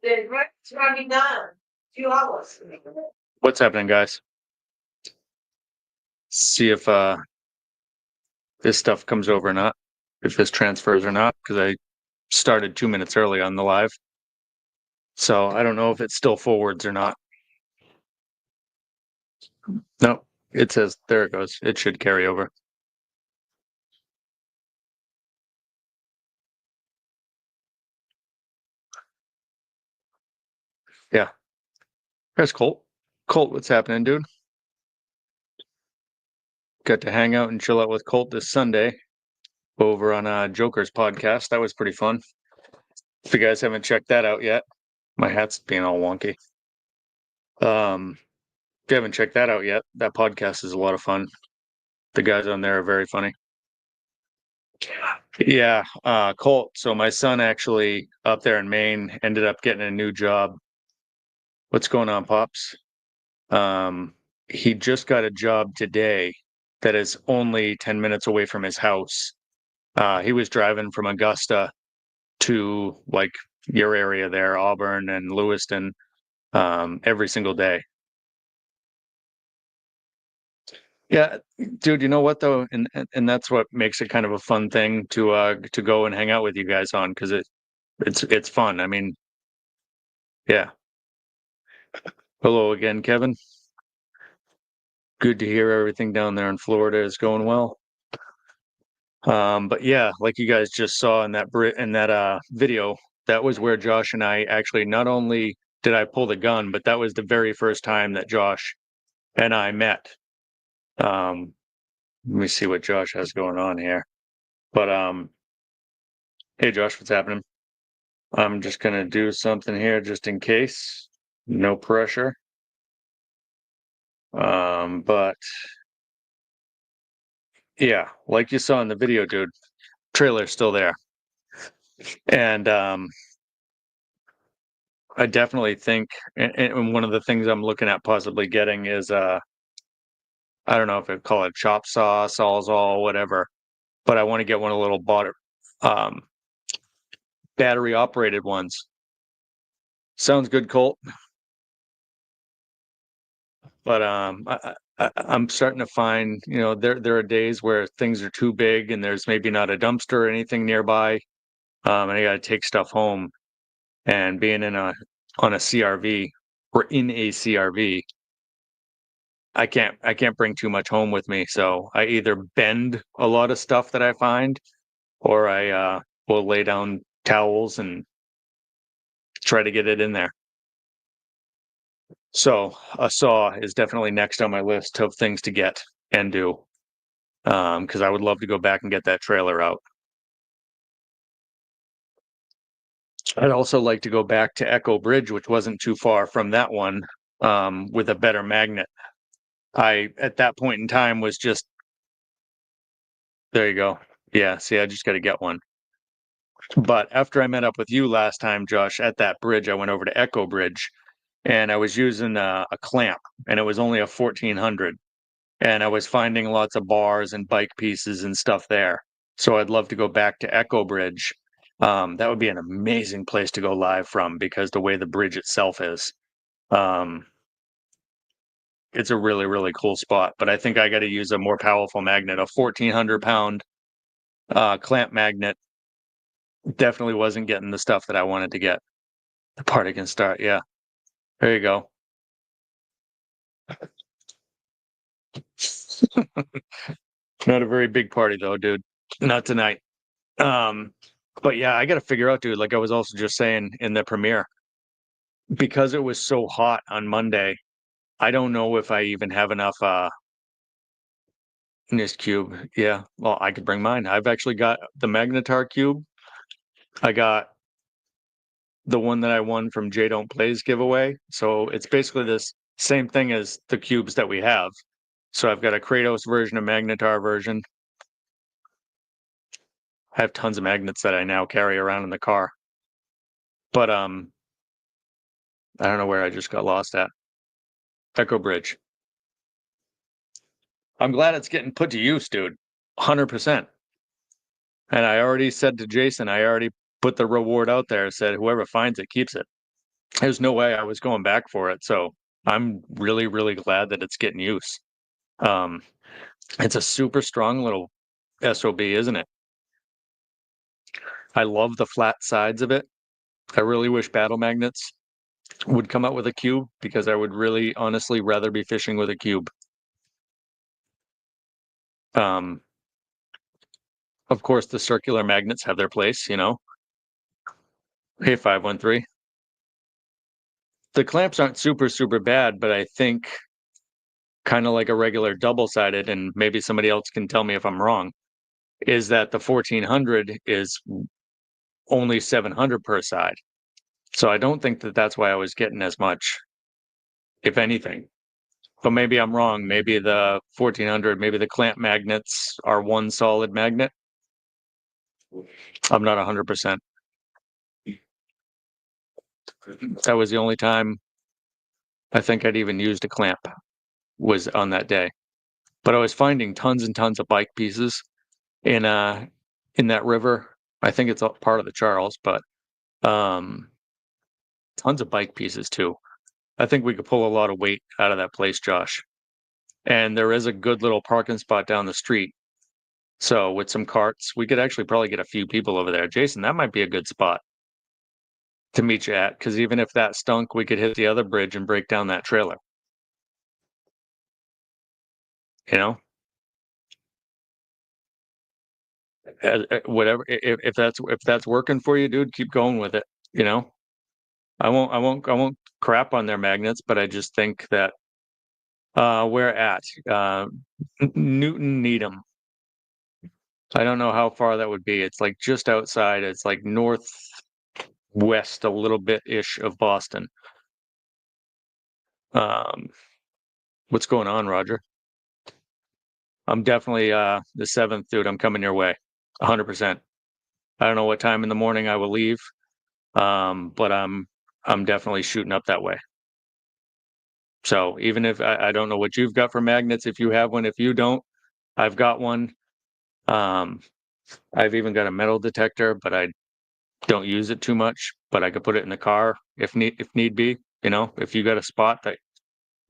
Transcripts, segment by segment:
the rent's running down 2 hours. What's happening, guys? See if this stuff comes over or not, if this transfers or not, because I started 2 minutes early on the live. So I don't know if it still forwards or not. No, it says, there it goes. It should carry over. Yeah. There's Colt. Colt, what's happening, dude? Got to hang out and chill out with Colt this Sunday over on Joker's podcast. That was pretty fun. If you guys haven't checked that out yet, my hat's being all wonky. If you haven't checked that out yet, that podcast is a lot of fun. The guys on there are very funny. Yeah, Colt. So my son actually up there in Maine ended up getting a new job. What's going on, Pops? He just got a job today that is only 10 minutes away from his house. He was driving from Augusta to like your area there, Auburn and Lewiston, every single day. Yeah, dude, you know what though, and that's what makes it kind of a fun thing to go and hang out with you guys on, because it's fun. I mean, yeah. Hello again, Kevin. Good to hear everything down there in Florida is going well. But yeah, like you guys just saw in that video, that was where Josh and I actually, not only did I pull the gun, but that was the very first time that Josh and I met. Let me see what Josh has going on here. But hey Josh, what's happening? I'm just gonna do something here just in case. No pressure. But yeah, like you saw in the video, dude, trailer's still there. And I definitely think, and one of the things I'm looking at possibly getting is I don't know if I'd call it chop saw, sawzall, whatever, but I want to get one of the little battery operated ones. Sounds good, Colt. But I'm starting to find, there are days where things are too big and there's maybe not a dumpster or anything nearby, and I got to take stuff home. And being on a CRV or in a CRV, I can't bring too much home with me. So I either bend a lot of stuff that I find, or I will lay down towels and try to get it in there. So a saw is definitely next on my list of things to get and do, because I would love to go back and get that trailer out. I'd also like to go back to Echo Bridge, which wasn't too far from that one, with a better magnet. I, at that point in time, was just, there you go. Yeah, see, I just got to get one. But after I met up with you last time, Josh, at that bridge, I went over to Echo Bridge, and I was using a clamp, and it was only a 1400. And I was finding lots of bars and bike pieces and stuff there. So I'd love to go back to Echo Bridge. That would be an amazing place to go live from, because the way the bridge itself is. It's a really, really cool spot. But I think I got to use a more powerful magnet. A 1,400-pound clamp magnet definitely wasn't getting the stuff that I wanted to get. The party can start. Yeah. There you go. Not a very big party though, dude. Not tonight. But yeah, I got to figure out, dude, like I was also just saying in the premiere, because it was so hot on Monday, I don't know if I even have enough in this cube. Yeah, well, I could bring mine. I've actually got the Magnetar cube. I got the one that I won from Jay Don't Plays giveaway. So it's basically this same thing as the cubes that we have. So I've got a Kratos version, a Magnetar version. I have tons of magnets that I now carry around in the car. But I don't know where I just got lost at. Echo Bridge. I'm glad it's getting put to use, dude. 100%. And I already said to Jason, I already put the reward out there, said whoever finds it keeps it. There's no way I was going back for it. So I'm really, really glad that it's getting use. It's a super strong little SOB, isn't it? I love the flat sides of it. I really wish Battle Magnets would come out with a cube, because I would really honestly rather be fishing with a cube. Of course, the circular magnets have their place, you know. Hey, 513. The clamps aren't super, super bad, but I think kind of like a regular double-sided, and maybe somebody else can tell me if I'm wrong, is that the 1400 is only 700 per side. So I don't think that that's why I was getting as much, if anything. But maybe I'm wrong. Maybe the 1400, maybe the clamp magnets are one solid magnet. I'm not 100%. That was the only time I think I'd even used a clamp, was on that day. But I was finding tons and tons of bike pieces in that river. I think it's a part of the Charles, but tons of bike pieces too. I think we could pull a lot of weight out of that place, Josh. And there is a good little parking spot down the street. So with some carts, we could actually probably get a few people over there. Jason, that might be a good spot to meet you at, because even if that stunk, we could hit the other bridge and break down that trailer. You know? Whatever, if that's working for you, dude, keep going with it. You know, I won't crap on their magnets, but I just think that we're at Newton Needham. I don't know how far that would be. It's like just outside. It's like northwest a little bit ish of Boston. What's going on, Roger? I'm definitely the 7th, dude. I'm coming your way, 100%. I don't know what time in the morning I will leave, but I'm definitely shooting up that way. So even if I don't know what you've got for magnets, if you have one, if you don't, I've got one. I've even got a metal detector, but I don't use it too much. But I could put it in the car if need be. You know, if you got a spot that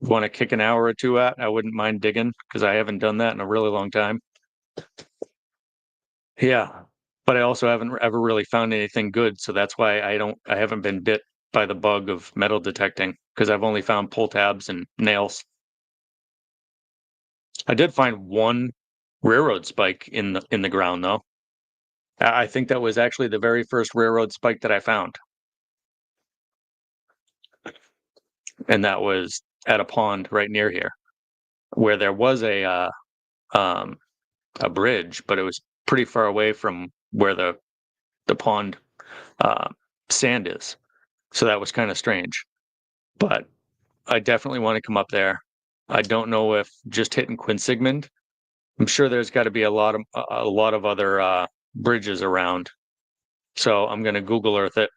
you want to kick an hour or two at, I wouldn't mind digging, because I haven't done that in a really long time. Yeah, but I also haven't ever really found anything good, so that's why I haven't been bit by the bug of metal detecting, because I've only found pull tabs and nails. I did find one railroad spike in the ground, though. I think that was actually the very first railroad spike that I found, and that was at a pond right near here, where there was a bridge, but it was pretty far away from where the pond sand is. So that was kind of strange. But I definitely want to come up there. I don't know if just hitting Quinsigmund. I'm sure there's got to be a lot of other bridges around. So I'm gonna Google Earth it.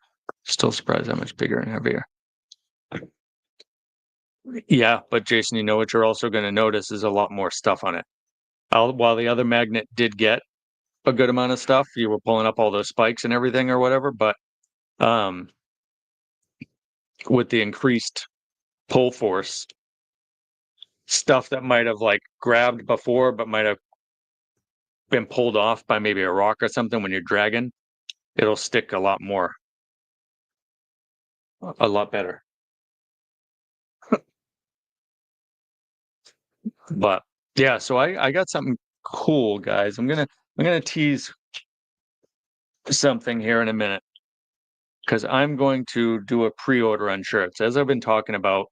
Still surprised how much bigger and heavier. Yeah, but Jason, you know what you're also going to notice is a lot more stuff on it. While the other magnet did get a good amount of stuff, you were pulling up all those spikes and everything or whatever, but with the increased pull force, stuff that might have like grabbed before but might have been pulled off by maybe a rock or something, when you're dragging, it'll stick a lot more, a lot better. But yeah, so I got something cool, guys. I'm gonna tease something here in a minute, because I'm going to do a pre-order on shirts. As I've been talking about,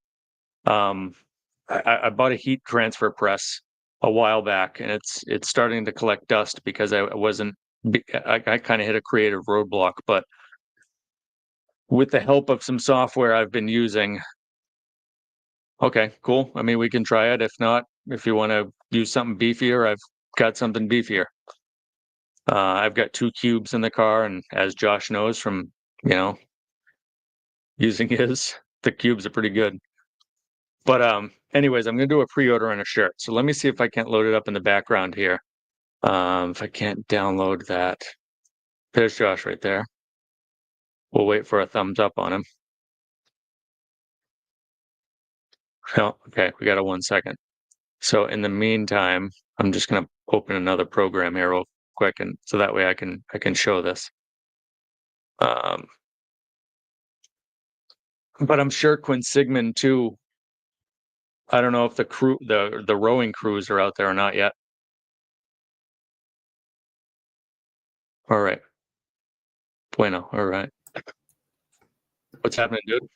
I bought a heat transfer press a while back, and it's starting to collect dust because I kind of hit a creative roadblock. But with the help of some software I've been using, okay, cool. I mean, we can try it. If not, if you want to use something beefier, I've got something beefier. I've got 2 cubes in the car, and as Josh knows from, using his, the cubes are pretty good. But anyways, I'm gonna do a pre-order on a shirt. So let me see if I can't load it up in the background here. If I can't download that, there's Josh right there. We'll wait for a thumbs up on him. Oh, okay, we got a 1 second. So in the meantime, I'm just gonna open another program here real quick, and so that way I can show this. But I'm sure Quinn Sigmund too. I don't know if the rowing crews are out there or not yet. All right. Bueno. All right. What's happening, dude?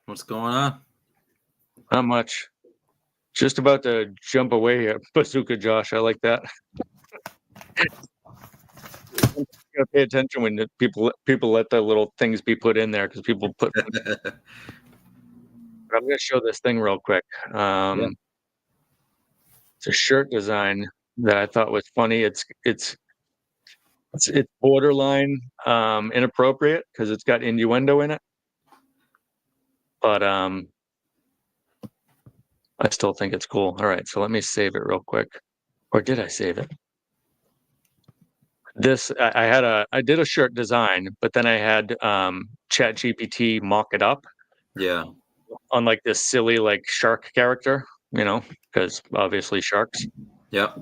What's going on? Not much. Just about to jump away here. Bazooka Josh, I like that. You gotta pay attention when people let the little things be put in there, because people put. But I'm gonna show this thing real quick. It's a shirt design that I thought was funny. It's borderline inappropriate because it's got innuendo in it. But I still think it's cool. All right, so let me save it real quick. Or did I save it? This I did a shirt design, but then I had ChatGPT mock it up. Yeah. On like this silly like shark character, because obviously sharks. Yep.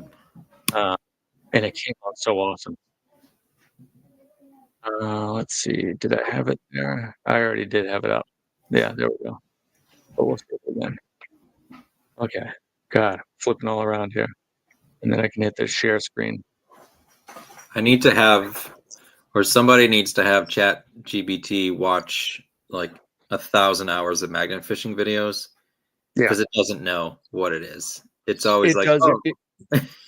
And it came out so awesome. Let's see, did I have it there? I already did have it up. Yeah, there we go. But we'll skip it again. Okay. God, flipping all around here. And then I can hit the share screen. I need to have, or somebody needs to have ChatGPT watch like 1,000 hours of magnet fishing videos, because it doesn't know what it is. It's always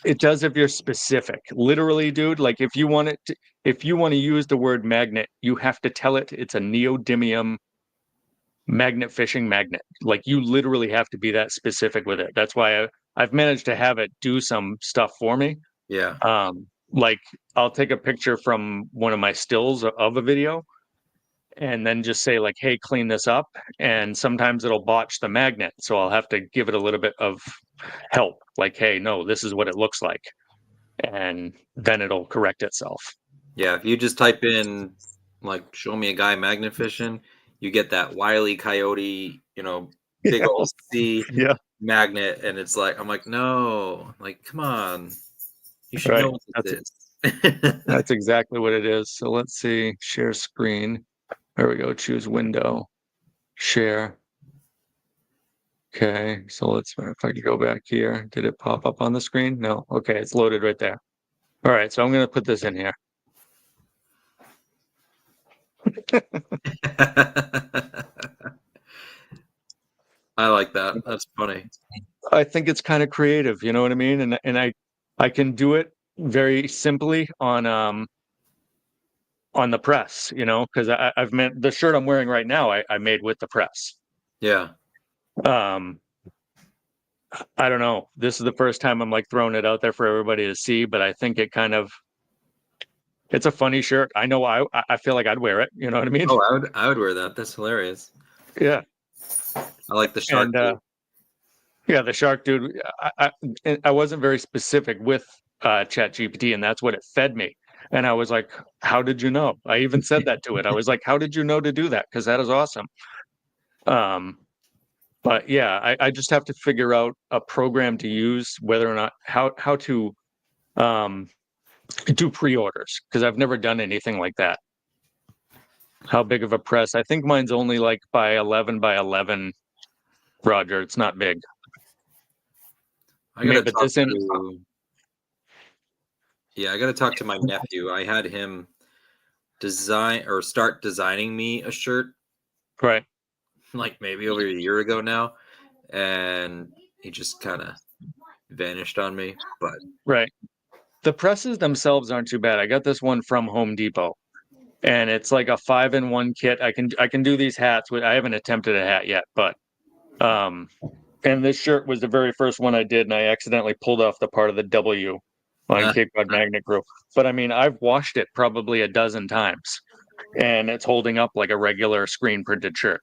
it does if you're specific. Literally, dude, like if you want to use the word magnet, you have to tell it it's a neodymium magnet fishing magnet. Like you literally have to be that specific with it. That's why I've managed to have it do some stuff for me. Yeah. Like I'll take a picture from one of my stills of a video and then just say like, hey, clean this up. And sometimes it'll botch the magnet. So I'll have to give it a little bit of help. Like, hey, no, this is what it looks like. And then it'll correct itself. Yeah. If you just type in like, show me a guy magnet fishing, you get that Wile E. Coyote, big old sea magnet. And it's like, I'm like, no, like, come on. You should know what this is. That's exactly what it is. So let's see, share screen. There we go. Choose window, share. Okay, so if I could go back here, did it pop up on the screen? No. Okay, it's loaded right there. All right, so I'm going to put this in here. I like that. That's funny. I think it's kind of creative, you know what I mean? And I can do it very simply on the press, because I've meant the shirt I'm wearing right now, I made with the press. Yeah. I don't know. This is the first time I'm like throwing it out there for everybody to see, but I think it's a funny shirt. I know I feel like I'd wear it. You know what I mean? Oh, I would wear that. That's hilarious. Yeah. I like the shark. And, yeah, the shark dude. I wasn't very specific with ChatGPT, and that's what it fed me. And I was like, how did you know? I even said that to it. I was like, how did you know to do that? Because that is awesome. But yeah, I just have to figure out a program to use, whether or not how to do pre-orders, because I've never done anything like that. How big of a press? I think mine's only like by 11 by 11. Roger, it's not big. I gotta talk to my nephew. I had him design or start designing me a shirt. Right. Like maybe over a year ago now. And he just kind of vanished on me. But right. The presses themselves aren't too bad. I got this one from Home Depot. And it's like a 5-in-1 kit. I can do these hats. I haven't attempted a hat yet, but and this shirt was the very first one I did, and I accidentally pulled off the part of the W on Cape Cod Magnet Group. But I mean, I've washed it probably a dozen times, and it's holding up like a regular screen printed shirt.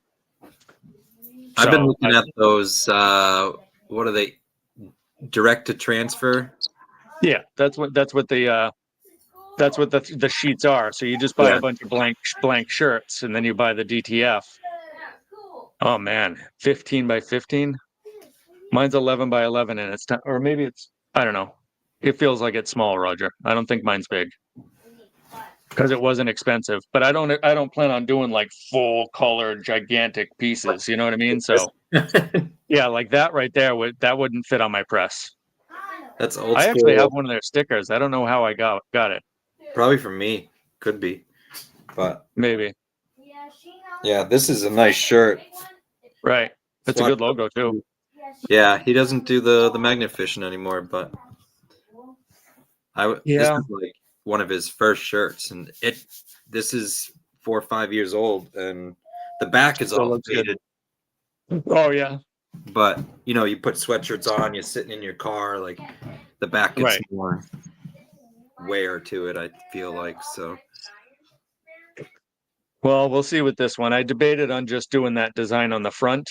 I've been looking at those. What are they? Direct to transfer. Yeah, that's what the That's what the sheets are. So you just buy Yeah. a bunch of blank shirts, and then you buy the DTF. Oh man, 15 by 15. Mine's 11 by 11, and it's or maybe it's, I don't know. It feels like it's small, Roger. I don't think mine's big because it wasn't expensive. But I don't plan on doing like full color gigantic pieces. You know what I mean? So yeah, like that right there that wouldn't fit on my press. That's old I school. actually have one of their stickers. I don't know how I got it. Probably from me. Could be. But Maybe. yeah, this is a nice shirt. Right. It's a good logo too. Yeah, he doesn't do the magnet fishing anymore, but this is like one of his first shirts, and this is 4 or 5 years old, and the back is all faded. Oh yeah. But you put sweatshirts on, you're sitting in your car, like the back gets more wear to it, I feel like. So well, we'll see with this one. I debated on just doing that design on the front,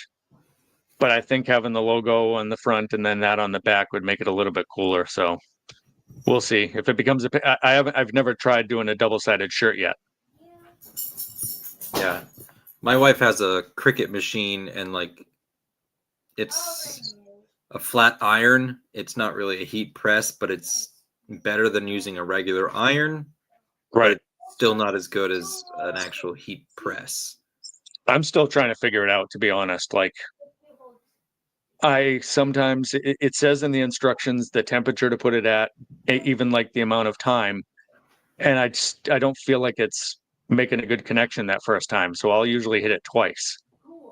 but I think having the logo on the front and then that on the back would make it a little bit cooler. So we'll see if it becomes I've never tried doing a double-sided shirt yet. Yeah, my wife has a Cricut machine, and like it's a flat iron. It's not really a heat press, but it's better than using a regular iron. Right. Still not as good as an actual heat press. I'm still trying to figure it out, to be honest. Like, I sometimes it says in the instructions the temperature to put it at, even like the amount of time, and I don't feel like it's making a good connection that first time. So I'll usually hit it twice.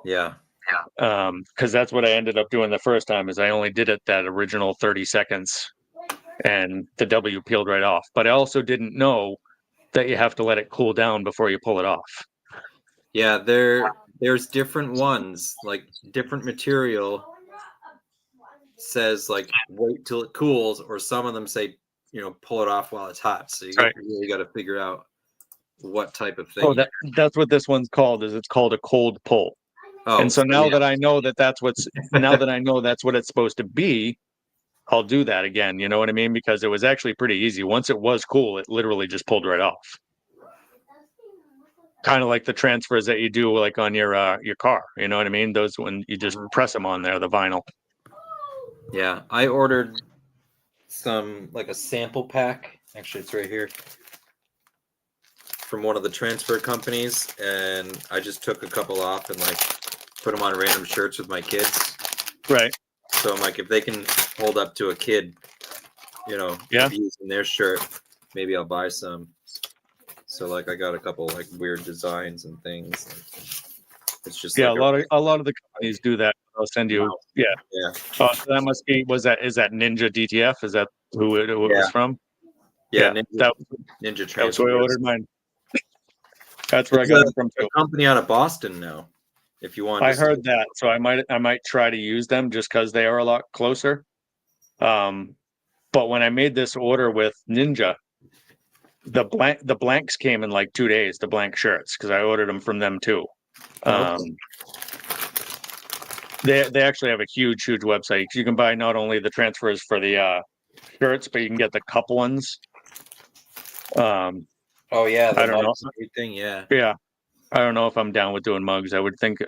Yeah. Because that's what I ended up doing the first time. Is I only did it that original 30 seconds, and the W peeled right off. But I also didn't know that you have to let it cool down before you pull it off. Yeah, there's different ones, like different material says like wait till it cools, or some of them say pull it off while it's hot. So you really got to figure out what type of thing. Oh, that's what this one's called. It's called a cold pull. Oh, and so now that I know that's what it's supposed to be, I'll do that again. You know what I mean? Because it was actually pretty easy. Once it was cool, it literally just pulled right off. Kind of like the transfers that you do like on your car. You know what I mean? Those when you just press them on there, the vinyl. Yeah, I ordered some like a sample pack. Actually, it's right here from one of the transfer companies, and I just took a couple off and like put them on random shirts with my kids. Right. So I'm like, if they can hold up to a kid, using their shirt, maybe I'll buy some. So like, I got a couple like weird designs and things. It's just a lot of the companies do that. I'll send you. Yeah. Oh, so that must be. Is that Ninja DTF? Is that who it was from? Yeah. Ninja Transfer. That's where I ordered mine. That's where I got it from too. A company out of Boston now. If you want, I heard that, so I might try to use them just because they are a lot closer. But when I made this order with Ninja, the blanks came in like 2 days. The blank shirts, because I ordered them from them too. They actually have a huge website. You can buy not only the transfers for the shirts, but you can get the cup ones. Oh yeah, I don't know. Everything, yeah. Yeah, I don't know if I'm down with doing mugs. I would think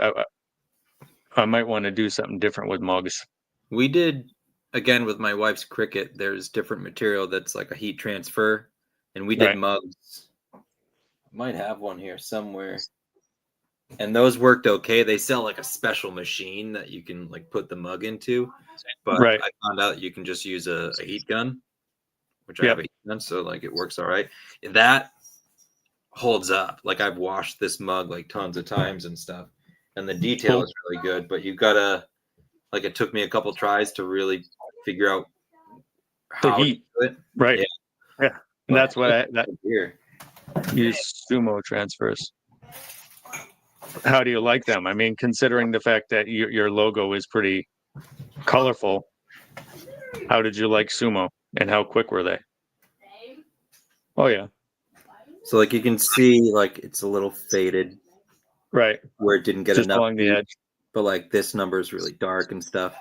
I might want to do something different with mugs. We did again with my wife's Cricut. There's different material that's like a heat transfer, and we did mugs. I might have one here somewhere. And those worked okay. They sell like a special machine that you can like put the mug into, but I found out you can just use a heat gun, which I have a heat gun, so like it works all right. That holds up. Like I've washed this mug like tons of times and stuff, and the detail is really good. But you've gotta like it took me a couple tries to really figure out how to heat to do it. Right. Yeah. And that's what here. Use Sumo transfers. How do you like them? I mean, considering the fact that your logo is pretty colorful, how did you like Sumo, and how quick were they? Oh yeah. So like you can see, like it's a little faded, right? Where it didn't get just enough along the edge. But like this number is really dark and stuff,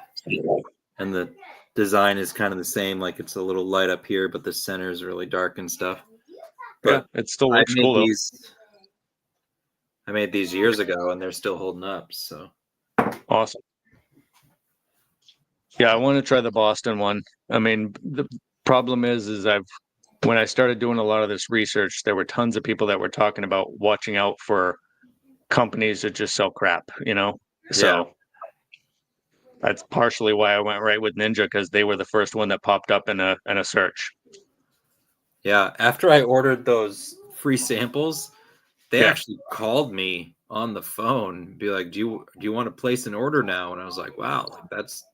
and the design is kind of the same. Like it's a little light up here, but the center is really dark and stuff. Yeah, But it still I looks made cool though. I made these years ago, and they're still holding up. So Awesome. Yeah, I want to try the Boston one. I mean, the problem is when I started doing a lot of this research, there were tons of people that were talking about watching out for companies that just sell crap, you know? So that's partially why I went right with Ninja, because they were the first one that popped up in a search. yeah, after I ordered those free samples, they Yeah. actually called me on the phone, be like, "Do you want to place an order now?" And I was like, "Wow, like that's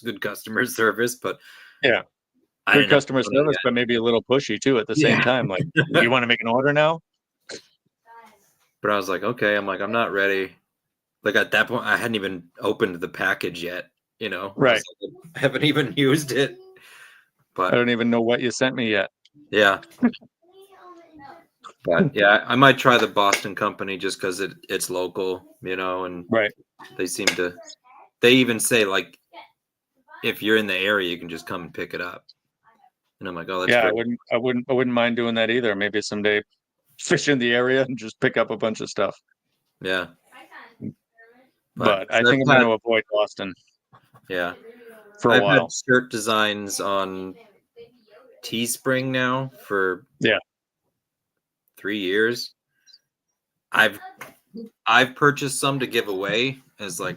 good customer service." But Yeah. I Good didn't have customer money service, but maybe a little pushy too at the same Yeah. time. Like, you want to make an order now? But I was like, okay, I'm not ready. Like at that point, I hadn't even opened the package yet. You know, I Right. was like, I haven't even used it. I But don't even know what you sent me yet. yeah, but yeah, I might try the Boston company just because it's local, you know, and Right. they seem to. They even say like, if you're in the area, you can just come and pick it up. And I'm like, oh, that's Yeah, great. I wouldn't mind doing that either. Maybe someday fish in the area and just pick up a bunch of stuff. Yeah. But I so think I'm I've going to avoid Boston yeah, for a I've while. had shirt designs on Teespring now for 3 years. I've purchased some to give away as like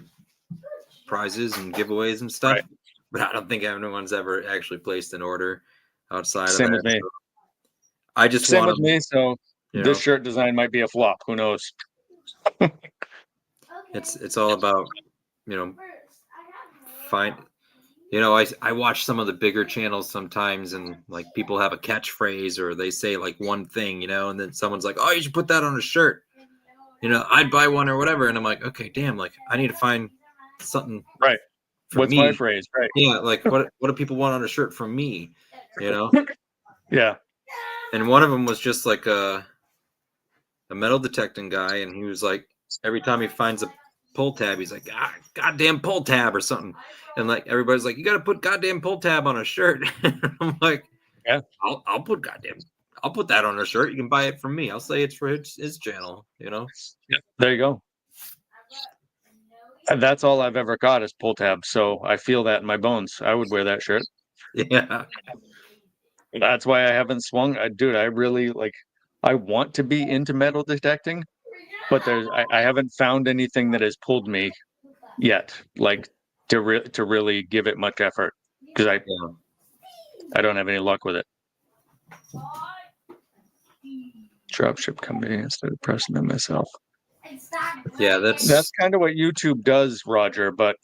prizes and giveaways and stuff, Right. but I don't think anyone's ever actually placed an order outside Same of with that. me. So I just Same want with to, me. So you this know, shirt design might be a flop. Who knows? it's all about, you know, find. You know, I watch some of the bigger channels sometimes, and like people have a catchphrase or they say like one thing, you know, and then someone's like, "Oh, you should put that on a shirt." You know, I'd buy one or whatever, and I'm like, okay, damn, like I need to find something Right. for What's me. my phrase? Right. Yeah, like what do people want on a shirt from me? You know? Yeah. And one of them was just like a metal detecting guy, and he was like, every time he finds a pull tab, he's like, goddamn pull tab or something. And like everybody's like, you gotta put goddamn pull tab on a shirt. I'm like, Yeah. I'll put that on a shirt. You can buy it from me. I'll say it's for his channel, you know? Yeah. There you go. And that's all I've ever got is pull tabs. So I feel that in my bones. I would wear that shirt. Yeah. That's why I haven't swung. Dude, I really like, I want to be into metal detecting, but I haven't found anything that has pulled me yet, like to really give it much effort, because I don't have any luck with it. Dropship company instead of pressing it myself. Yeah, That's kind of what YouTube does, Roger. But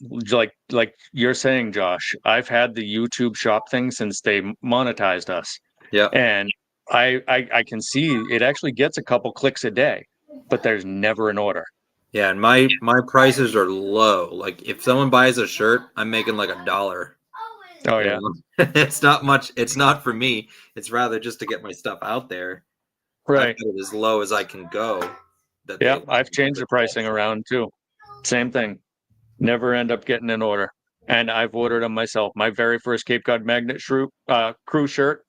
like you're saying, Josh, I've had the YouTube shop thing since they monetized us. Yeah. And I can see it actually gets a couple clicks a day, but there's never an order. Yeah, and my prices are low. Like if someone buys a shirt, I'm making like $1. Oh yeah. It's not much. It's not for me. It's rather just to get my stuff out there. Right. I've got it as low as I can go. Yeah, I've changed the pricing around too. Same thing. Never end up getting an order. And I've ordered them myself. My very first Cape Cod Magnet crew shirt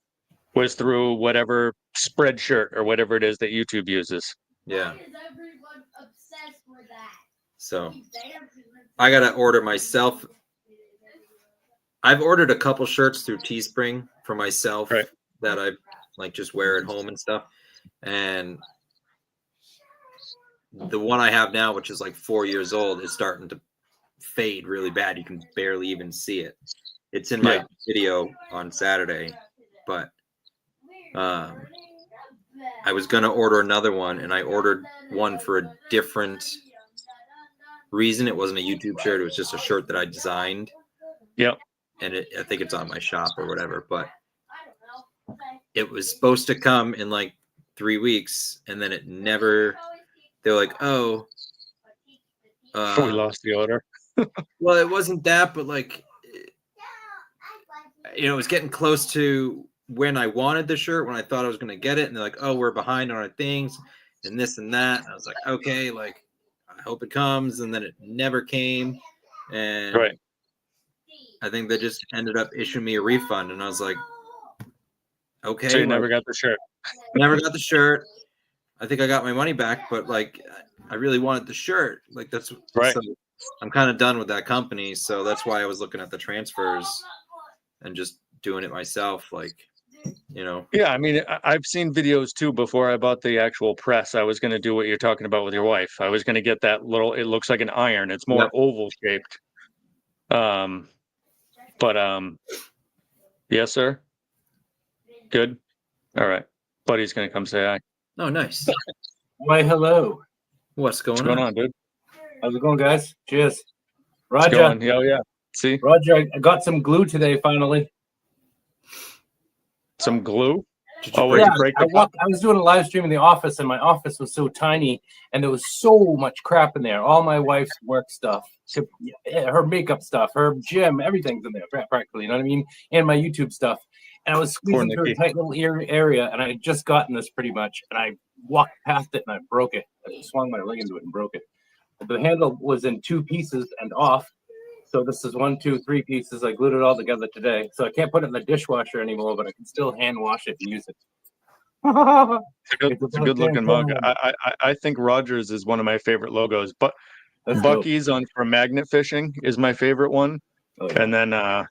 was through whatever spread shirt or whatever it is that YouTube uses. Yeah. So I gotta order myself. I've ordered a couple shirts through Teespring for myself that I like just wear at home and stuff. And the one I have now, which is like 4 years old, is starting to fade really bad. You can barely even see it. It's in my video on Saturday, but I was gonna order another one, and I ordered one for a different reason. It wasn't a YouTube shirt; it was just a shirt that I designed. Yep. And I think it's on my shop or whatever. But it was supposed to come in like 3 weeks, and then it never. They're like, oh, we lost the order. Well, it wasn't that, but like, it was getting close to when I wanted the shirt, when I thought I was going to get it, and they're like, oh, we're behind on our things and this and that. And I was like, okay, like, I hope it comes. And then it never came. And I think they just ended up issuing me a refund. And I was like, okay. So you like, never got the shirt. never got the shirt. I think I got my money back, but like I really wanted the shirt. Like that's Right. So I'm kind of done with that company. So that's why I was looking at the transfers and just doing it myself. Like, Yeah, I mean, I've seen videos too before I bought the actual press. I was going to do what you're talking about with your wife. I was going to get that little, it looks like an iron. It's more Yep. oval shaped. But yes, sir. Good. All right. Buddy's going to come say hi. Oh, nice. Why, hello. What's going What's going on, dude? How's it going, guys? Cheers. What's Roger, going? Yeah, yeah. See, Roger, I got some glue today, finally. some glue. Did you Oh, break wait, Yeah, break I, the I was doing a live stream in the office, and my office was so tiny, and there was so much crap in there. All my wife's work stuff, her makeup stuff, her gym, everything's in there practically. You know what I mean? And my YouTube stuff. And I was squeezing through a Nikki. tight little area, and I had just gotten this pretty much, and I walked past it and I broke it. I swung my leg into it and broke it. The handle was in 2 pieces and off. So this is 1, 2, 3 pieces. I glued it all together today. So I can't put it in the dishwasher anymore, but I can still hand wash it and use it. It's a good looking mug. I think Rogers is one of my favorite logos, but That's dope. Bucky's on for magnet fishing is my favorite one. Oh, yeah. And then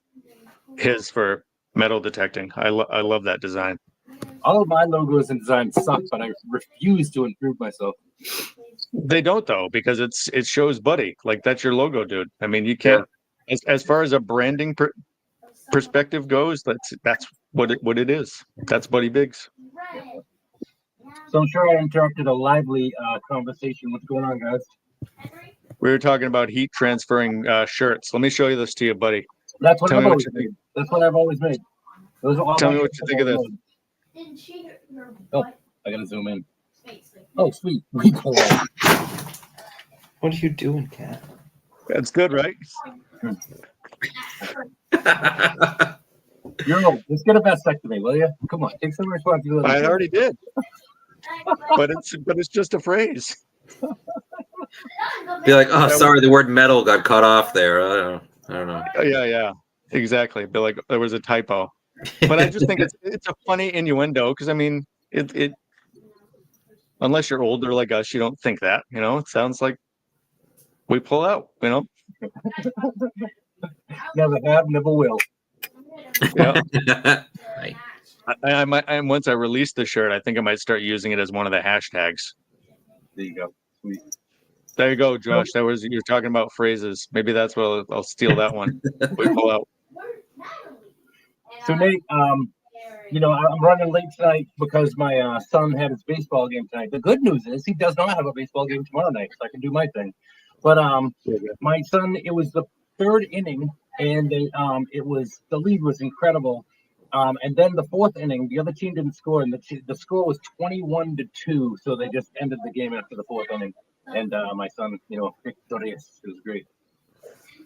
his for metal detecting. I love that design. All of my logos and designs suck, but I refuse to improve myself. They don't though, because it shows Buddy. Like that's your logo, dude. I mean, you can't as far as a branding perspective goes, that's what it is. That's Buddy Biggs. So I'm sure I interrupted a lively conversation. What's going on, guys? We were talking about heat transferring shirts. Let me show you this to you, buddy. That's what Tell I've me what always you made. That's what I've always made. Those are all Tell my me what you think of this. Oh, I gotta zoom in. Oh, sweet. What What are you doing, Cat? That's good, right? Euro, let's get a vasectomy, will you? Come on, take some responsibility. I already did. But it's just a phrase. Be like, oh, sorry, the word metal got cut off there. I don't know. Yeah, exactly. Be like there was a typo. But I just think it's a funny innuendo because I mean it unless you're older like us, you don't think that, it sounds like we pull out, Never have, never will. Yeah. Right. I might, and once I release the shirt, I think I might start using it as one of the hashtags. There you go. Sweet. There you go, Josh. You're talking about phrases. Maybe that's what I'll steal that one. We pull out. So Nate, I'm running late tonight because my son had his baseball game tonight. The good news is he does not have a baseball game tomorrow night, so I can do my thing. But my son, it was the 3rd inning, and the lead was incredible. And then the 4th inning, the other team didn't score, and the score was 21-2. So they just ended the game after the 4th inning. And my son, victorious. It was great.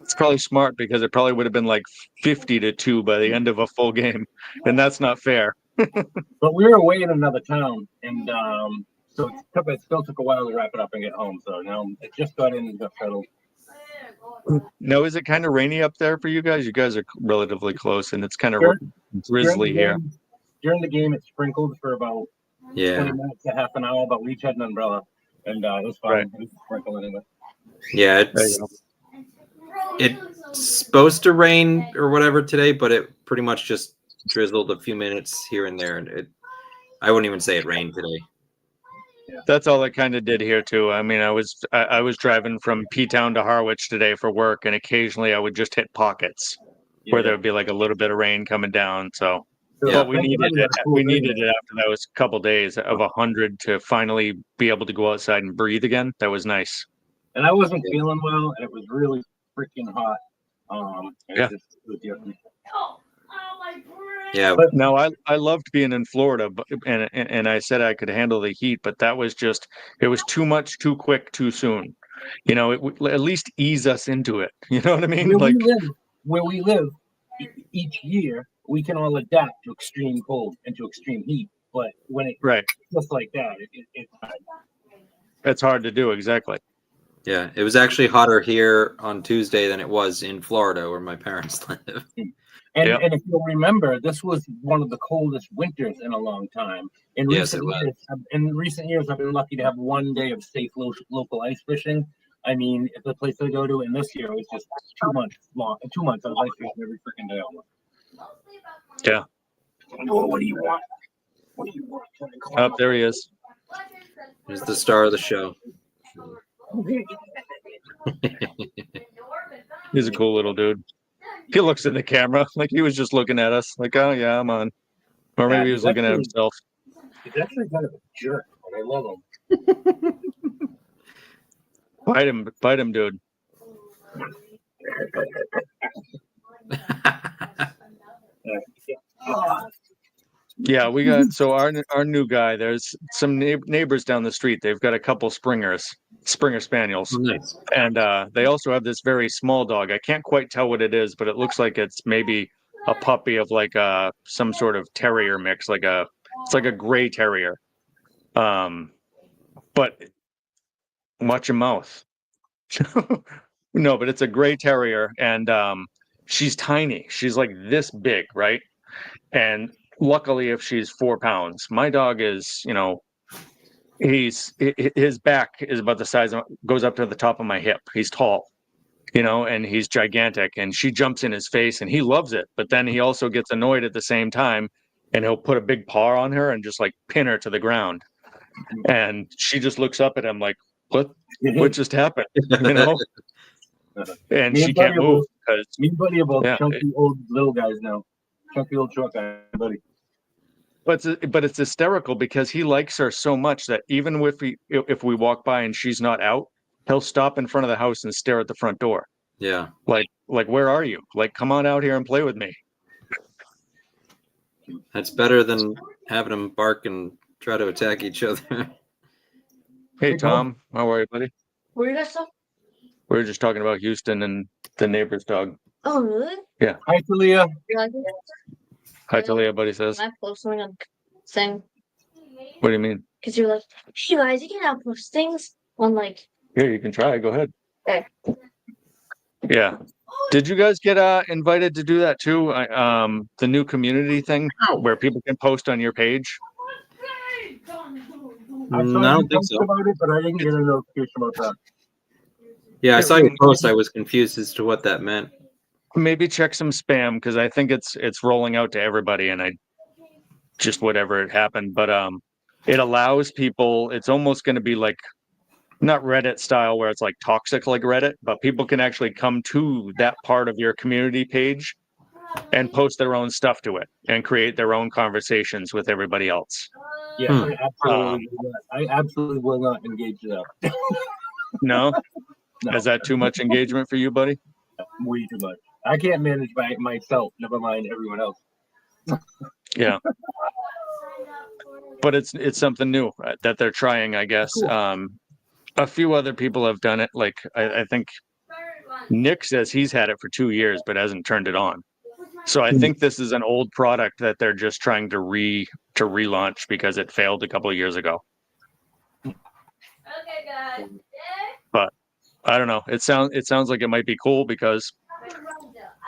It's probably smart because it probably would have been like 50-2 by the end of a full game, and that's not fair. But we were away in another town, and so it still took a while to wrap it up and get home. So now it just got in and got settled. Now, is it kind of rainy up there for you guys? You guys are relatively close, and it's kind of drizzly here. During the game, it sprinkled for about 20 Yeah. minutes to half an hour, but we each had an umbrella, and it was fine. Right. It was sprinkled anyway. Yeah, There you go. it's supposed to rain or whatever today, but it pretty much just drizzled a few minutes here and there, and I wouldn't even say it rained today. That's all it kind of did here too. I mean, I was driving from P-Town to Harwich today for work, and occasionally I would just hit pockets where there would be like a little bit of rain coming down. So, Yeah. but we needed it. We needed it after those couple days of 100 to finally be able to go outside and breathe again. That was nice. And I wasn't feeling well, and it was really freaking hot. Yeah. It was different. Yeah, But No, I loved being in Florida, but and I said I could handle the heat, but that was it was too much, too quick, too soon. It would at least ease us into it. You know what I mean? where we live, each year we can all adapt to extreme cold and to extreme heat. But when it's Right. just like that, it's It's hard to do. Exactly. yeah. It was actually hotter here on Tuesday than it was in Florida, where my parents live. And Yep. and if you'll remember, this was one of the coldest winters in a long time. Yes, it was. In recent years, I've been lucky to have one day of safe local ice fishing. I mean, the place I go to, and this year it was just 2 months long. 2 months I was ice fishing every freaking day almost. Yeah. Oh, what do you want? What do you want? Oh, there he is. He's the star of the show. He's a cool little dude. He looks in the camera like he was just looking at us, like, oh yeah, I'm on. Or maybe he was looking at himself. He's actually kind of a jerk, but I love him. Bite him, dude. Yeah, we got so our new guy. There's some neighbors down the street. They've got a couple Springer Spaniels, Nice. and they also have this very small dog. I can't quite tell what it is, but it looks like it's maybe a puppy of like some sort of terrier mix, it's like a gray terrier. But watch your mouth. No, but it's a gray terrier, and she's tiny. She's like this big, right? And luckily, if she's 4 pounds, my dog is, his back is about the size of, goes up to the top of my hip. He's tall, and he's gigantic, and she jumps in his face and he loves it. But then he also gets annoyed at the same time, and he'll put a big paw on her and just like pin her to the ground. And she just looks up at him like, what just happened? And she can't move because me and Buddy are both chunky old little guys now. Chunky old truck guy, Buddy. But it's hysterical because he likes her so much that even if we walk by and she's not out, he'll stop in front of the house and stare at the front door. Yeah. Like where are you? Like, come on out here and play with me. That's better than having them bark and try to attack each other. Hey, Tom, how are you, buddy? Where you guys from? We were just talking about Houston and the neighbor's dog. Oh, really? Yeah. Hi, Talia. Hi, Talia, buddy says. I post something on saying, What do you mean? because you're like, hey guys, you can now post things on like. Here, you can try. Go ahead. Okay. Yeah. Did you guys get invited to do that too? The new community thing where people can post on your page? I don't think so. About it, but I didn't get a notification about that. Yeah, I saw your post. I was confused as to what that meant. Maybe check some spam because I think it's rolling out to everybody, and I just whatever it happened. But it allows people. It's almost going to be like not Reddit style where it's like toxic like Reddit, but people can actually come to that part of your community page and post their own stuff to it and create their own conversations with everybody else. Yeah, I absolutely will not engage that. No? Is that too much engagement for you, buddy? Way too much. I can't manage by myself, never mind everyone else. Yeah. But it's something new that they're trying, I guess. Cool. A few other people have done it. Like I think Nick says he's had it for 2 years, but hasn't turned it on. So I think this is an old product that they're just trying to relaunch because it failed a couple of years ago. Okay, guys. But I don't know. It sounds like it might be cool because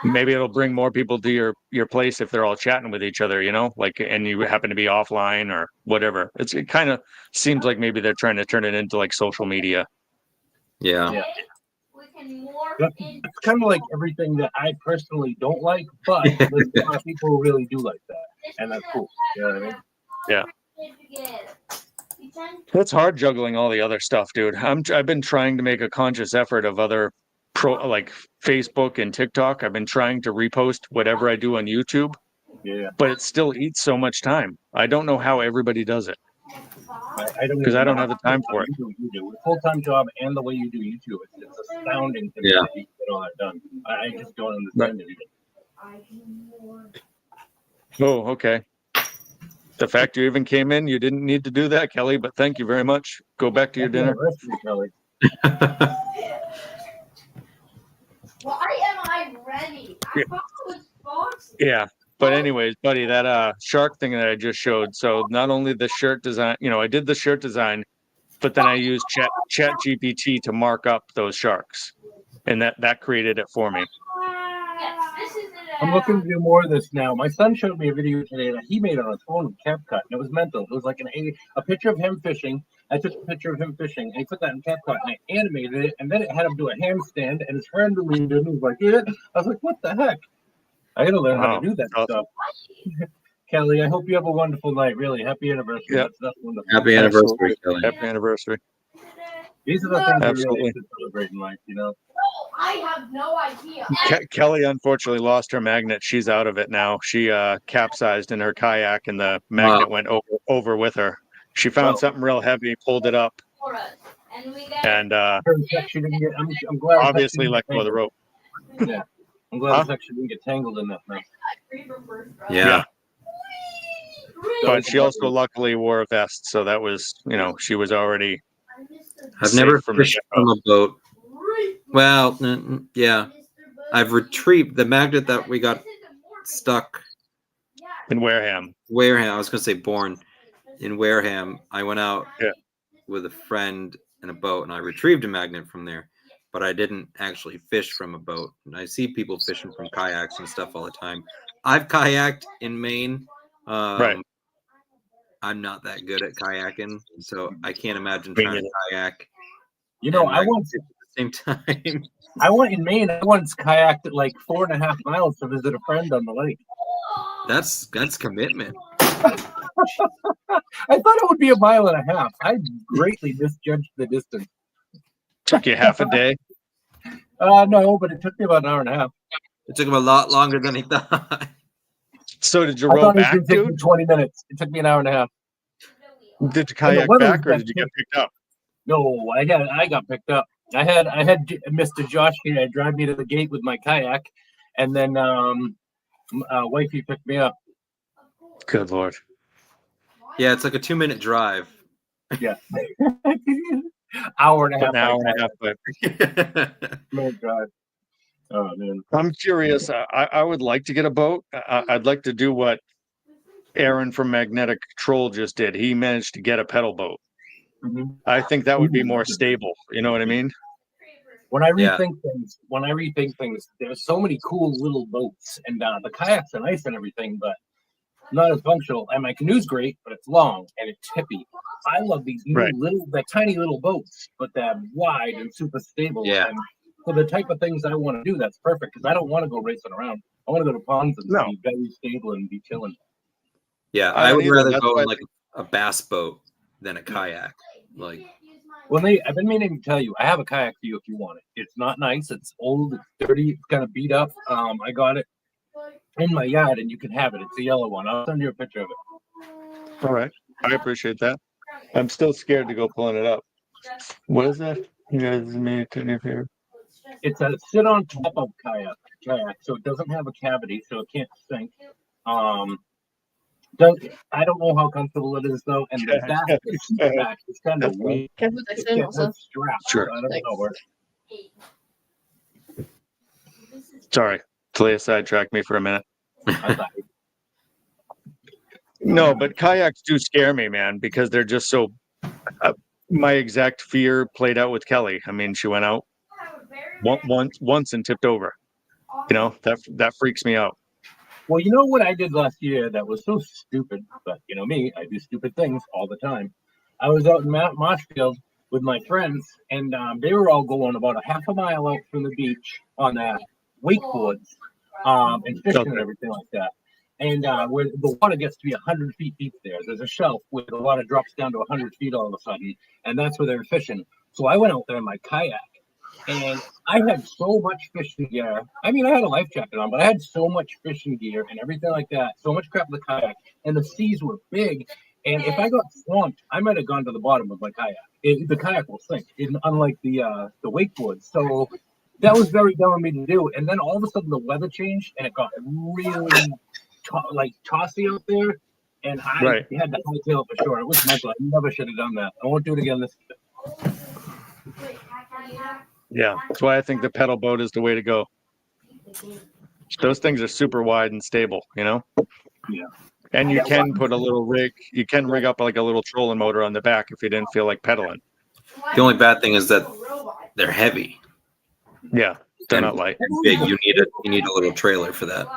maybe it'll bring more people to your place if they're all chatting with each other, and you happen to be offline or whatever. It kind of seems like maybe they're trying to turn it into like social media. Yeah. It's kind of like everything that I personally don't like, but there's a lot of people who really do like that, and that's cool. You know what I mean? Yeah. It's hard juggling all the other stuff, dude. I've been trying to make a conscious effort of other like Facebook and TikTok. I've been trying to repost whatever I do on YouTube. Yeah. But it still eats so much time. I don't know how everybody does it. I don't have the time for it. You do. With full-time job and the way you do YouTube, it's astounding to me that you get all that done. I just don't understand it either. Oh, okay. The fact you even came in, you didn't need to do that, Kelly, but thank you very much. Go back to your dinner. Kelly. Why am I ready? I thought it was boxing. Yeah. But anyways, buddy, that shark thing that I just showed. So not only the shirt design, I did the shirt design, but then I used Chat GPT to mark up those sharks. And that created it for me. Yes, this is it I'm looking to do more of this now. My son showed me a video today that he made on his phone with CapCut, and it was mental. It was like a picture of him fishing. I took a picture of him fishing, and he put that in CapCut, and I animated it, and then it had him do a handstand, and his friend leaned in and was like, "Yeah." I was like, "What the heck?" I gotta learn how to do that stuff. Kelly, I hope you have a wonderful night. Really, happy anniversary. Yeah. That's wonderful. Happy anniversary, Kelly. Happy anniversary. These are the things we Absolutely. really should celebrate in life, you know. I have no idea. Kelly unfortunately lost her magnet. She's out of it now. She capsized in her kayak, and the magnet went over with her. She found something real heavy, pulled it up, and I'm glad obviously let go of the rope. Yeah, I'm glad the section didn't get tangled in that mess. Yeah. But she also luckily wore a vest, so that was, she was already. I've never safe from the fished get-go. from a boat. Well, yeah. I've retrieved the magnet that we got stuck In Wareham. Wareham. I was going to say Bourne. In Wareham, I went out Yeah. with a friend in a boat, and I retrieved a magnet from there. But I didn't actually fish from a boat. And I see people fishing from kayaks and stuff all the time. I've kayaked in Maine. Right. I'm not that good at kayaking, so I can't imagine trying to kayak. You know, and I once at the same time. I went in Maine. I once kayaked at like 4.5 miles to visit a friend on the lake. That's commitment. I thought it would be 1.5 miles. I greatly misjudged the distance. Took you half a day. No, but it took me about 1.5 hours. It took him a lot longer than he thought. So did you I row thought it was back, going to take me dude? 20 minutes. It took me 1.5 hours. Did you kayak weather back, or was did you get picked up? No, I got picked up. I had Mr. Josh here drive me to the gate with my kayak, and then wifey picked me up. Good Lord. Yeah, it's like a 2-minute drive. Yeah. Hour and a half. An hour and a half, but Minute drive. Oh man. I'm curious. I would like to get a boat. I'd like to do what Aaron from Magnetic Troll just did. He managed to get a pedal boat. Mm-hmm. I think that would be more stable. You know what I mean? When I rethink things, there's so many cool little boats, and the kayaks are nice and everything, but not as functional. And my canoe's great, but it's long and it's tippy. I love these new tiny little boats, but they're wide and super stable. Yeah. And for the type of things I want to do, that's perfect, because I don't want to go racing around. I want to go to ponds and be very stable and be chilling. Yeah, I would rather go in like a bass boat than a kayak. Like, I've been meaning to tell you, I have a kayak for you if you want it. It's not nice. It's old. It's dirty. It's kind of beat up. I got it in my yard, and you can have it. It's a yellow one. I'll send you a picture of it. All right. I appreciate that. I'm still scared to go pulling it up. What is that? You guys made it to here. It's a sit on top of kayak, so it doesn't have a cavity, so it can't sink. I don't know how comfortable it is though, and the back is kind of weak. Can I put this in also? Sure. I don't know where. Sorry, Talia sidetracked me for a minute. I thought- No, but kayaks do scare me, man, because they're just so. My exact fear played out with Kelly. I mean, she went out once and tipped over. You know, that freaks me out. Well, you know what I did last year that was so stupid, but you know me, I do stupid things all the time. I was out in Mount Marshfield with my friends, and they were all going about a 1/2 mile out from the beach on wakeboards and fishing and everything like that. And where the water gets to be 100 feet deep there's a shelf where the water drops down to 100 feet all of a sudden, and that's where they're fishing. So I went out there in my kayak, and I had so much fishing gear. I mean, I had a life jacket on, but I had so much fishing gear and everything like that. So much crap in the kayak, and the seas were big. And if I got swamped, I might have gone to the bottom of my kayak. The kayak will sink, unlike the wakeboard. So that was very dumb of me to do. And then all of a sudden, the weather changed, and it got really tossy out there. And I had to hightail it for sure. It was mental. I never should have done that. I won't do it again this year. Yeah, that's why I think the pedal boat is the way to go. Those things are super wide and stable, you know? Yeah. And you can put a little rig, you can rig up like a little trolling motor on the back if you didn't feel like pedaling. the only bad thing is that they're heavy. Yeah. They're not light. Big. You need a little trailer for that.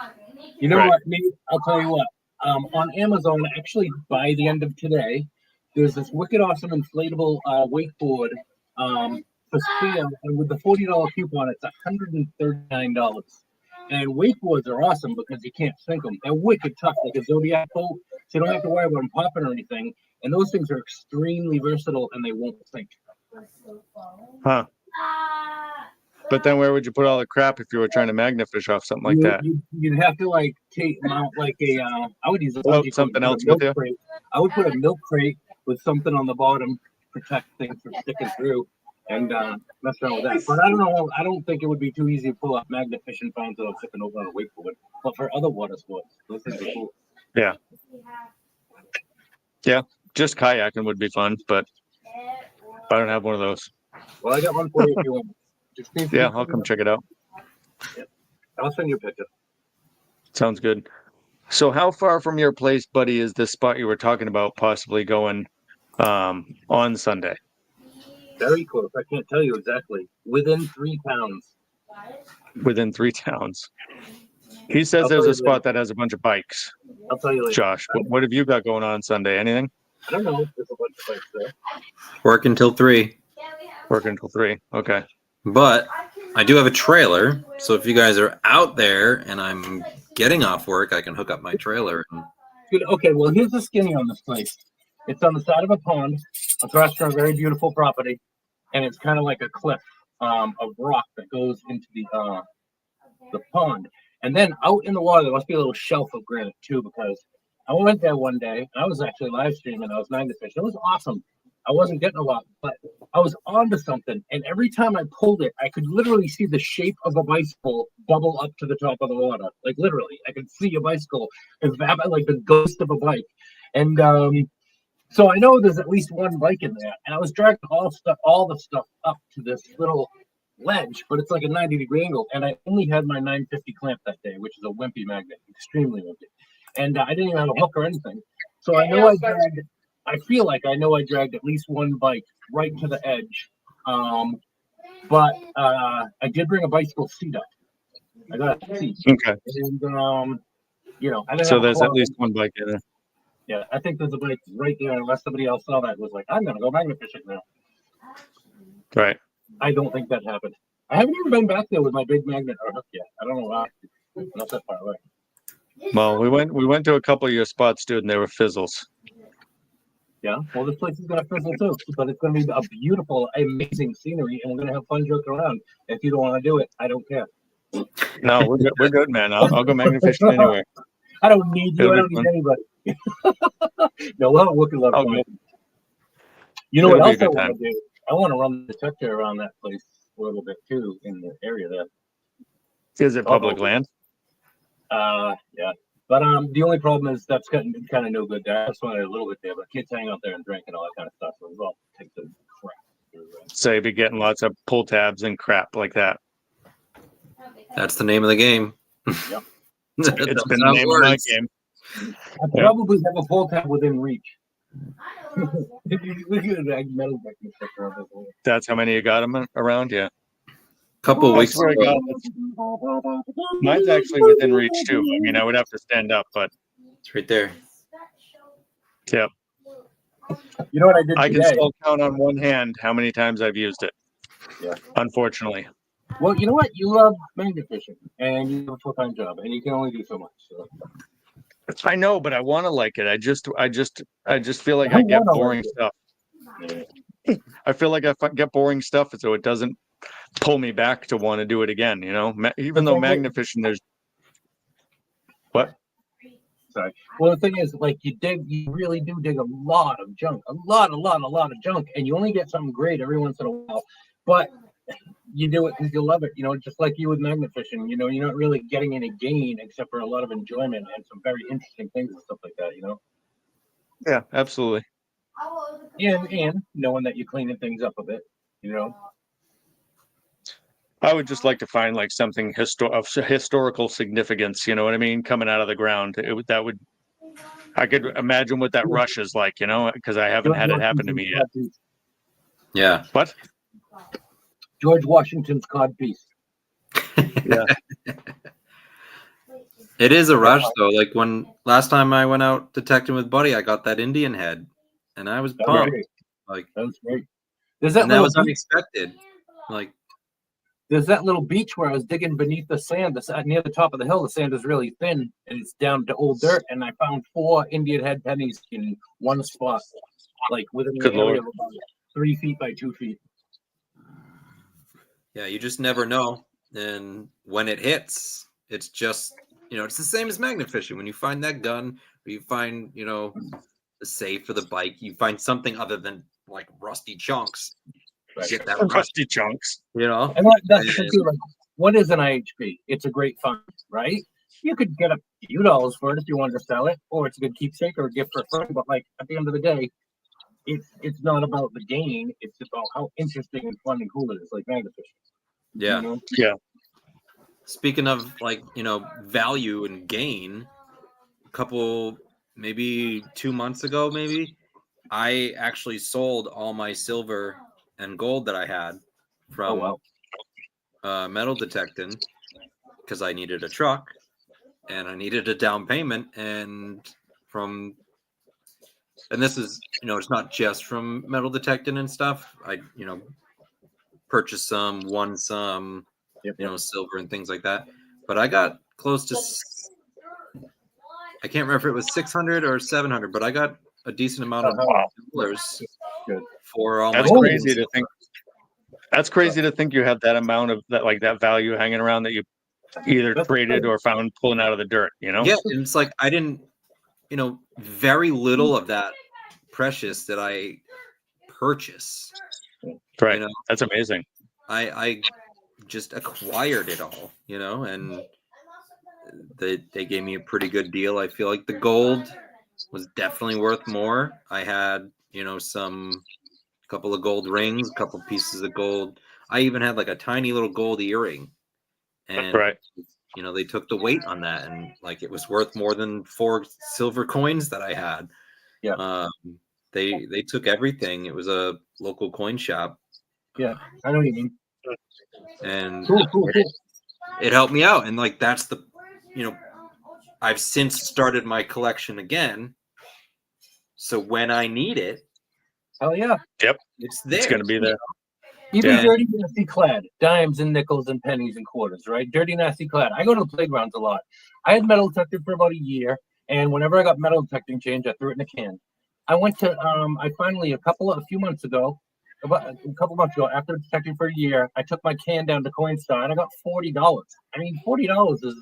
You know Right. what, Nate? I'll tell you what. On Amazon, actually, by the end of today, there's this wicked awesome inflatable wakeboard for sale, and with the $40 coupon, it's $139. And wakeboards are awesome because you can't sink them. They're wicked tough, like a Zodiac boat, so you don't have to worry about them popping or anything. And those things are extremely versatile, and they won't sink. Huh. But then where would you put all the crap if you were trying to magnafish off something like that? You'd have to like mount like a. I would use a Oh, something else with you? crate. I would put a milk crate with something on the bottom, protect things from sticking through, and mess around with that. But I don't know. I don't think it would be too easy to pull up magnifishing founds without tipping over on a wakeboard. But for other water sports, those things are cool. Yeah. Yeah. Just kayaking would be fun, but I don't have one of those. Well, I got one for you if you want. Yeah, I'll come check it out. I'll send you a picture. Sounds good. So how far from your place, buddy, is this spot you were talking about possibly going on Sunday? Very close. I can't tell you exactly. Within 3 towns. Within 3 towns. He says there's a spot that has a bunch of bikes. I'll tell you later. Josh, what have you got going on Sunday? Anything? I don't know. There's a bunch of bikes there. Work until 3. Working until 3. Okay. But I do have a trailer, so if you guys are out there and I'm getting off work, I can hook up my trailer. Good. Okay, well, here's the skinny on this place. It's on the side of a pond across from a very beautiful property, and it's kind of like a cliff of rock that goes into the pond. And then out in the water, there must be a little shelf of granite too, because I went there one day, and I was actually live streaming. I was magnifishing. It was awesome. I wasn't getting a lot, but I was onto something. And every time I pulled it, I could literally see the shape of a bicycle bubble up to the top of the water. Like literally, I could see a bicycle like the ghost of a bike. And so I know there's at least one bike in there. And I was dragging all the stuff up to this little ledge, but it's like a 90-degree angle. And I only had my 950 clamp that day, which is a wimpy magnet, extremely wimpy. And I didn't even have a hook or anything. So I know I feel like I know I dragged at least one bike right to the edge. But I did bring a bicycle seat up. I got a seat. Okay. And, you know, I didn't So have a there's car. at least one bike in there. Yeah, I think there's a bike right there, unless somebody else saw that and was like, I'm going to go magnifishing now. Right. I don't think that happened. I haven't even been back there with my big magnet or hook yet. I don't know why. Not that far away. Well, we went to a couple of your spots, dude, and they were fizzles. Yeah, well, this place is going to fizzle too, but it's going to be a beautiful, amazing scenery, and we're going to have fun joking around. If you don't want to do it, I don't care. No, we're good, man. I'll go magnifishing anywhere. I don't need you. It'll I be don't need fun. anybody. No, we'll have a wicked lot of Okay. fun. You know It'll what be a else I good want to do? I want to run the detector around that place a little bit too, in the area there. Is it public land? Yeah. But the only problem is that's kind of no good there. I just wanted a little bit there, but kids hang out there and drink and all that kind of stuff. So it all takes a crap. So you'd be getting lots of pull tabs and crap like that. That's the name of the game. Yep. It's That's been how the it name of my works. game. I probably have a pull tab within reach. We could have metal detector on this one. That's how many you got them around? Yeah. Couple I weeks swear to ago. God, mine's actually within reach too. I mean, I would have to stand up, but It's right there. yeah, You know what I did I can today? still count on one hand how many times I've used it. Yeah. Unfortunately. Well, you know what? You love magnet fishing, and you have a full-time job, and you can only do so much. So. I know, but I want to like it. I just feel like I get wanna like boring it. stuff. Yeah. I feel like I get boring stuff, so it doesn't pull me back to want to do it again. You know, even though magnet fishing, there's what? Sorry. Well, the thing is, like, you really do dig a lot of junk, a lot of junk, and you only get something great every once in a while. But you do it because you love it, you know, just like you with magnet fishing. You know, you're not really getting any gain except for a lot of enjoyment and some very interesting things and stuff like that. You know. Yeah, absolutely. And knowing that you're cleaning things up a bit, you know. I would just like to find like something of historical significance. You know what I mean? Coming out of the ground, I could imagine what that rush is like. You know, because I haven't had it happen to me yet. Yeah. What? George Washington's codpiece. Yeah. It is a rush though. Like when last time I went out detecting with Buddy, I got that Indian head, and I was That was pumped. great. Like, That was great. There's that and that little was unexpected. Like, there's that little beach where I was digging beneath the sand. Near the top of the hill, the sand is really thin and it's down to old dirt. And I found 4 Indian head pennies in one spot, like within Good an area Lord. of about 3 feet by 2 feet. yeah, you just never know. And when it hits, it's just, it's the same as magnet fishing. When you find that gun, or you find, the safe for the bike, you find something other than like rusty chunks. Right. Get that rush, Rusty chunks. And that's the thing too. Like, what is an IHP? It's a great find, right? You could get a few dollars for it if you wanted to sell it, or it's a good keepsake or a gift for a friend. But like at the end of the day, it's not about the gain. It's about how interesting and fun and cool it is, like magnet fishing. Yeah. You know? Yeah. Speaking of value and gain, a couple, maybe 2 months ago, I actually sold all my silver and gold that I had from metal detecting because I needed a truck and I needed a down payment. And this is, it's not just from metal detecting and stuff. I, purchased won some, silver and things like that. But I got close to, I can't remember if it was 600 or 700, but I got a decent amount of dollars for all That's my crazy to think. That's crazy to think you have that amount of that value hanging around that you either traded or found pulling out of the dirt, Yeah, and it's like I didn't, very little of that precious that I purchase. Right. That's amazing. I just acquired it all, and they gave me a pretty good deal. I feel like the gold was definitely worth more. I had, a couple of gold rings, a couple pieces of gold. I even had like a tiny little gold earring. And they took the weight on that, and like it was worth more than 4 silver coins that I had. Yeah. They took everything. It was a local coin shop. Yeah, I know what you mean. And cool. It helped me out. And like that's the I've since started my collection again. So when I need it, hell yeah. Yep. It's there. It's gonna be there. Even dirty, nasty clad, dimes and nickels and pennies and quarters, right? Dirty, nasty clad. I go to the playgrounds a lot. I had metal detected for about a year, and whenever I got metal detecting change, I threw it in a can. I went to, I finally, a couple months ago, after detecting for a year, I took my can down to Coinstar and I got $40. I mean, $40 is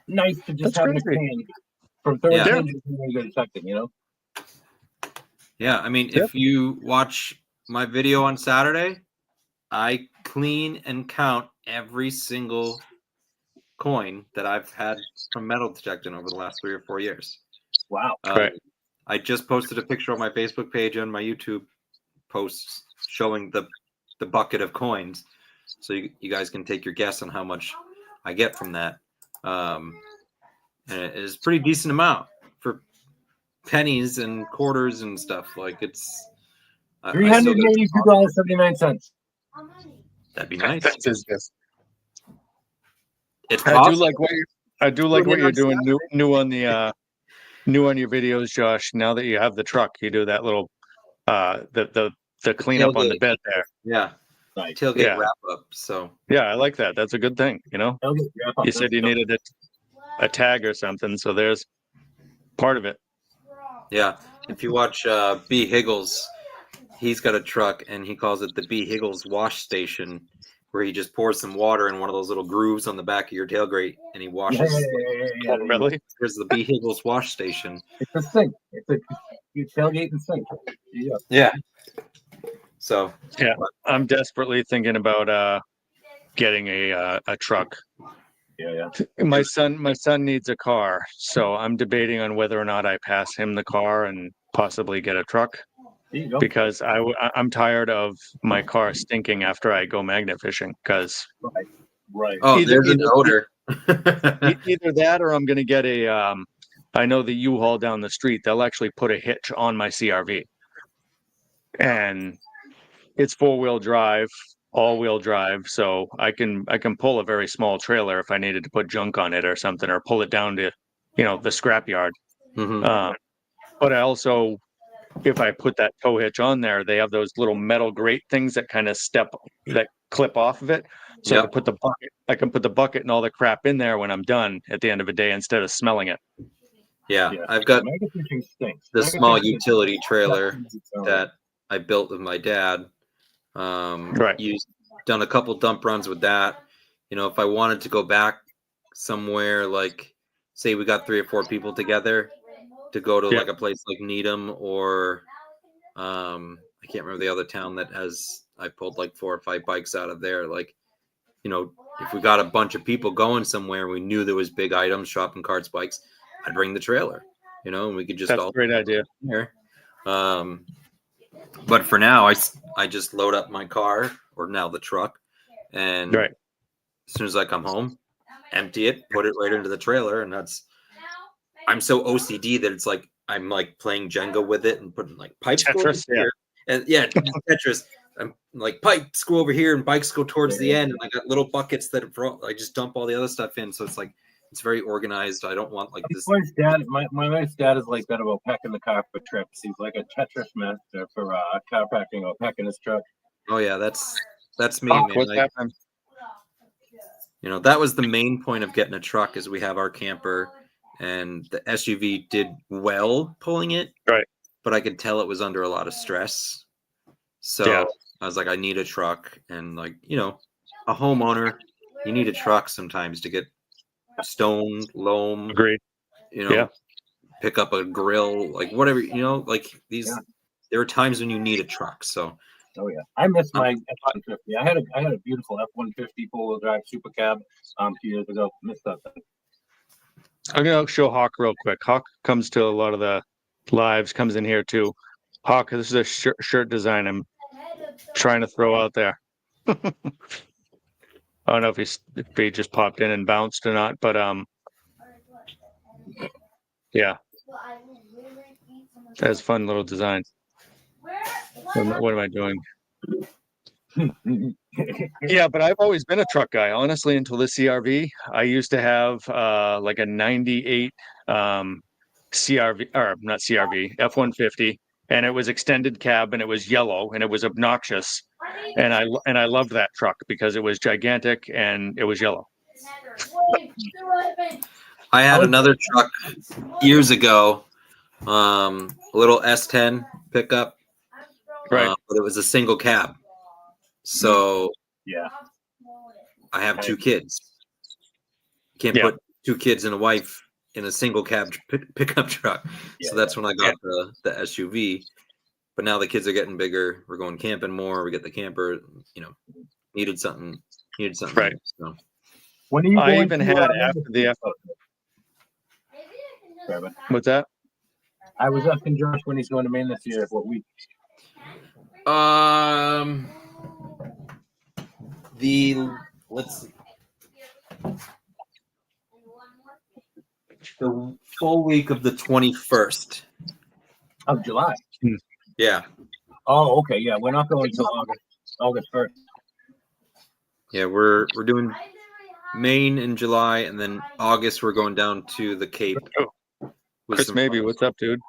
nice to just have in a can from 30 cans when you're detecting, Yeah, I mean, if you watch my video on Saturday, I clean and count every single coin that I've had from metal detecting over the last 3 or 4 years. Wow. I just posted a picture on my Facebook page and my YouTube posts showing the bucket of coins. So you guys can take your guess on how much I get from that. And it is a pretty decent amount for pennies and quarters and stuff. Like it's $382.79. That'd be nice. That's his guess. It's I do like what you're doing new on your videos, Josh. Now that you have the truck, you do that little the cleanup on the bed there. Yeah. Tailgate wrap up. So yeah, I like that. That's a good thing, You said you needed a tag or something, so there's part of it. Yeah. If you watch B. Higgles, he's got a truck and he calls it the B. Higgles wash station, where he just pours some water in one of those little grooves on the back of your tailgate and he washes. Oh, really? There's the B. Higgles wash station. It's a sink. You tailgate and sink. Yeah. So yeah, I'm desperately thinking about getting a truck. Yeah. My son needs a car, so I'm debating on whether or not I pass him the car and possibly get a truck. There you go. Because I'm tired of my car stinking after I go magnet fishing. Because right. Oh, there's an odor. Either that, or I'm going to get I know the U-Haul down the street. They'll actually put a hitch on my CRV, and it's 4-wheel drive. all-wheel drive, so I can pull a very small trailer if I needed to put junk on it or something, or pull it down to, the scrapyard. Mhm. But I also, if I put that tow hitch on there, they have those little metal grate things that kind of that clip off of it. So Yep. I can put the bucket and all the crap in there when I'm done at the end of the day instead of smelling it. Yeah, I've got Mega fishing stinks. the Mega small fishing utility trailer stinks. that I built with my dad. Right. Done a couple dump runs with that. If I wanted to go back somewhere, like say we got 3 or 4 people together to go to like a place like Needham or I can't remember the other town that I pulled like 4 or 5 bikes out of there. Like, if we got a bunch of people going somewhere, we knew there was big items, shopping carts, bikes, I'd bring the trailer, and we could just That's all a great idea. here. But for now, I just load up my car, or now the truck, and Right. as soon as I come home, empty it, put it right into the trailer, and I'm so OCD that it's like I'm like playing Jenga with it and putting like pipes go over Tetris, here, and Tetris. I'm like pipes go over here and bikes go towards the end, and I got little buckets that I just dump all the other stuff in. So it's like it's very organized. I don't want like this. My wife's dad is like that about packing the car for trips. He's like a Tetris master for car packing or packing his truck. Oh yeah, that's me, man. What's happening? That was the main point of getting a truck is we have our camper, and the SUV did well pulling it, right? But I could tell it was under a lot of stress. So I was like, I need a truck, and like a homeowner, you need a truck sometimes to get stone, loam. Agreed. Pick up a grill, like whatever, like these. Yeah. There are times when you need a truck. So. Oh yeah, I miss my F-150. I had a beautiful F-150 four-wheel drive super cab 2 years ago. Missed that thing. I'm gonna show Hawk real quick. Hawk comes to a lot of the lives, comes in here too. Hawk, this is a shirt design I'm trying to throw out there. I don't know if he just popped in and bounced or not, but yeah, that's fun little designs. What am I doing? Yeah, but I've always been a truck guy, honestly, until the CRV. I used to have like a 98 CRV, or not CRV, F-150, and it was extended cab, and it was yellow, and it was obnoxious, and I loved that truck because it was gigantic and it was yellow. I had another truck years ago, a little S10 pickup, right? But it was a single cab. So yeah, I have 2 kids. You can't put 2 kids and a wife in a single cab pickup truck. So that's when I got the SUV. But now the kids are getting bigger. We're going camping more. We get the camper. Needed something. Right. So. When are you I even had after the F. What's that? I was asking Josh when he's going to Maine this year. What week? Let's see. The full week of the 21st of July. Yeah. Oh, okay. Yeah, we're not going until August 1st. Yeah, we're doing Maine in July, and then August we're going down to the Cape. Chris, maybe what's up, dude?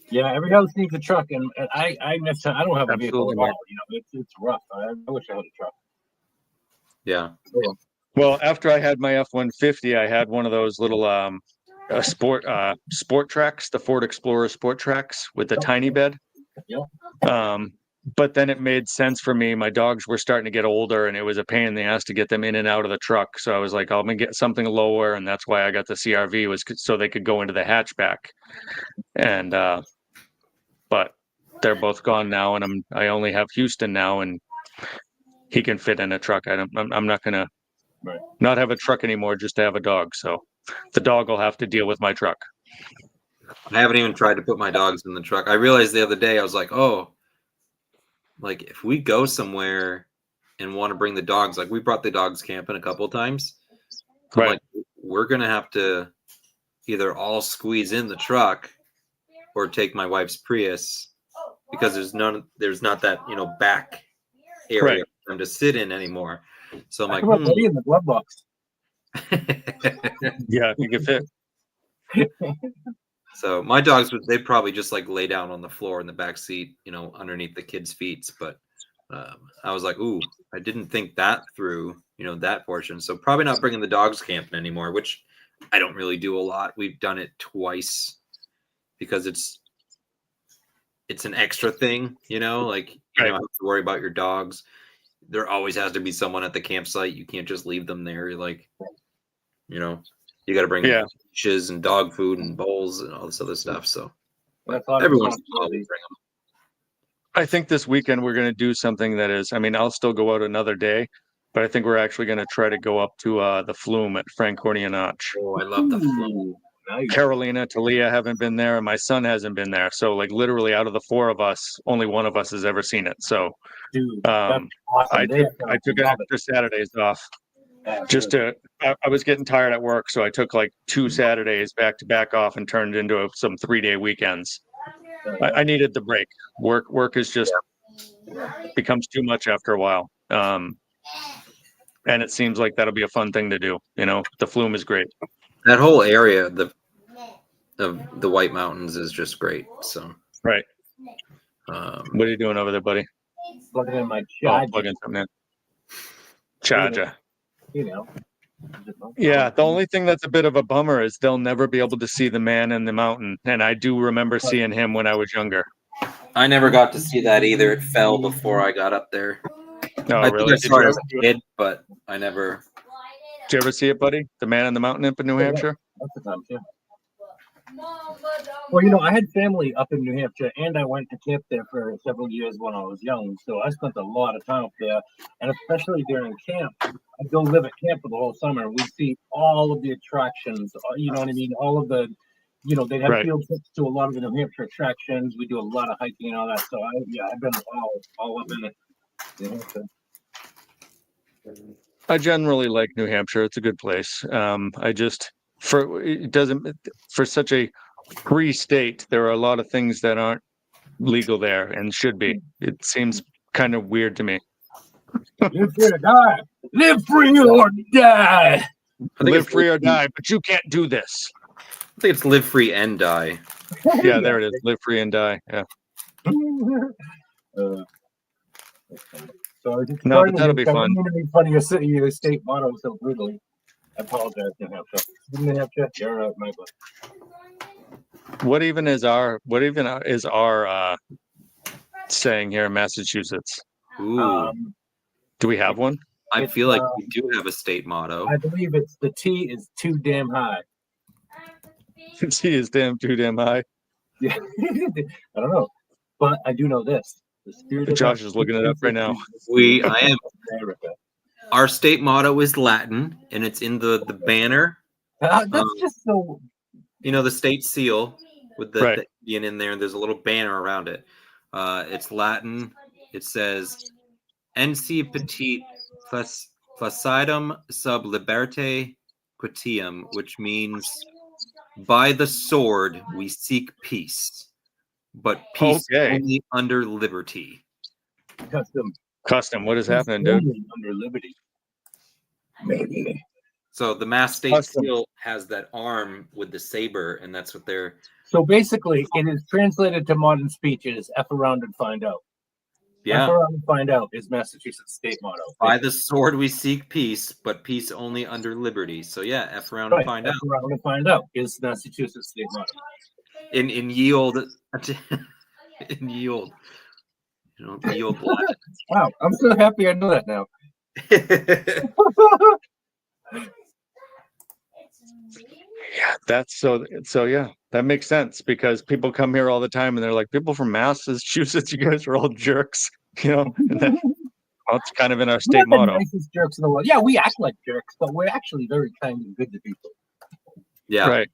Yeah, every house needs a truck, and I don't have a vehicle at all. It's rough. I wish I had a truck. Yeah. Well, after I had my F-150, I had one of those little sport tracks, the Ford Explorer sport tracks with the tiny bed. Yeah. But then it made sense for me. My dogs were starting to get older, and it was a pain in the ass to get them in and out of the truck. So I was like, I'm gonna get something lower, and that's why I got the CRV, was so they could go into the hatchback. And but they're both gone now, and I only have Houston now, and he can fit in a truck. I'm not gonna not have a truck anymore just to have a dog. So the dog will have to deal with my truck. I haven't even tried to put my dogs in the truck. I realized the other day, I was like, like if we go somewhere and want to bring the dogs, like we brought the dogs camping a couple of times, right? Like, we're gonna have to either all squeeze in the truck or take my wife's Prius, because there's not that back area them to sit in anymore. So I'm I like, can put Buddy in the glove box. Yeah, I think it fit. So my dogs they'd probably just like lay down on the floor in the back seat, underneath the kids' feet. But I was like, ooh, I didn't think that through, that portion. So probably not bringing the dogs camping anymore, which I don't really do a lot. We've done it twice because it's an extra thing, like you don't have to worry about your dogs. There always has to be someone at the campsite. You can't just leave them there. You're like, you got to bring leashes and dog food and bowls and all this other stuff. So everyone's bring them. I think this weekend we're going to do something that is, I'll still go out another day, but I think we're actually going to try to go up to the Flume at Franconia Notch. Oh, I love the Flume. Nice. Carolina, Talia haven't been there, and my son hasn't been there. So, like, literally out of the four of us, only one of us has ever seen it. So, Dude, I took extra Saturdays off. I was getting tired at work, so I took like 2 Saturdays back to back off and turned it into some 3-day weekends. I needed the break. Work is just becomes too much after a while. And it seems like that'll be a fun thing to do. The Flume is great. That whole area of the White Mountains is just great. So right. What are you doing over there, buddy? Plugging in my charger. Plugging something in. Charger. Yeah, the only thing that's a bit of a bummer is they'll never be able to see the Man in the Mountain, and I do remember seeing him when I was younger. I never got to see that either. It fell before I got up there. No, I really? think I saw it as a kid, but I never. Did you ever see it, buddy? The Man in the Mountain up in New Hampshire? Lots of times, yeah. Well, I had family up in New Hampshire, and I went to camp there for several years when I was young. So I spent a lot of time up there, and especially during camp, I'd go live at camp for the whole summer. We'd see all of the attractions. You know what I mean? All of the, they'd have field trips to a lot of the New Hampshire attractions. We do a lot of hiking and all that. So I've been all up in it. I generally like New Hampshire. It's a good place. For such a free state, there are a lot of things that aren't legal there and should be. It seems kind of weird to me. Live free or die. Live free or die. Live free or die, but you can't do this. I think it's live free and die. Yeah, there it is. Live free and die. Yeah. So no, but that'll be fun. I didn't mean to be funny. Your state motto so brutally. I apologize, New Hampshire. New Hampshire, you're my book. What even is our saying here in Massachusetts? Ooh. Do we have one? I feel like we do have a state motto. I believe it's the T is too damn high. The T is too damn high. Yeah, I don't know, but I do know this. The spirit Josh is looking it up right now. I am. Our state motto is Latin, and it's in the banner. That's just so. The state seal with the Indian in there, and there's a little banner around it. It's Latin. It says, "Ensi petit placidum sub liberte quitium," which means, "By the sword we seek peace, but peace only under liberty." Custom. What is happening, dude? Under liberty. Maybe. So the Mass State Seal has that arm with the saber, and that's what they're. So basically, it is translated to modern speech. It is F around and find out. Yeah. F around and find out is Massachusetts state motto. By the sword we seek peace, but peace only under liberty. So yeah, F around and find out. F around and find out is Massachusetts state motto. In yield, in yield. Yield blood. Wow, I'm so happy I know that now. Yeah, that's so yeah, that makes sense because people come here all the time and they're like, people from Massachusetts, you guys are all jerks, and then, it's kind of in our state motto. The nicest jerks in the world. Yeah, we act like jerks, but we're actually very kind and good to people. Yeah. Right.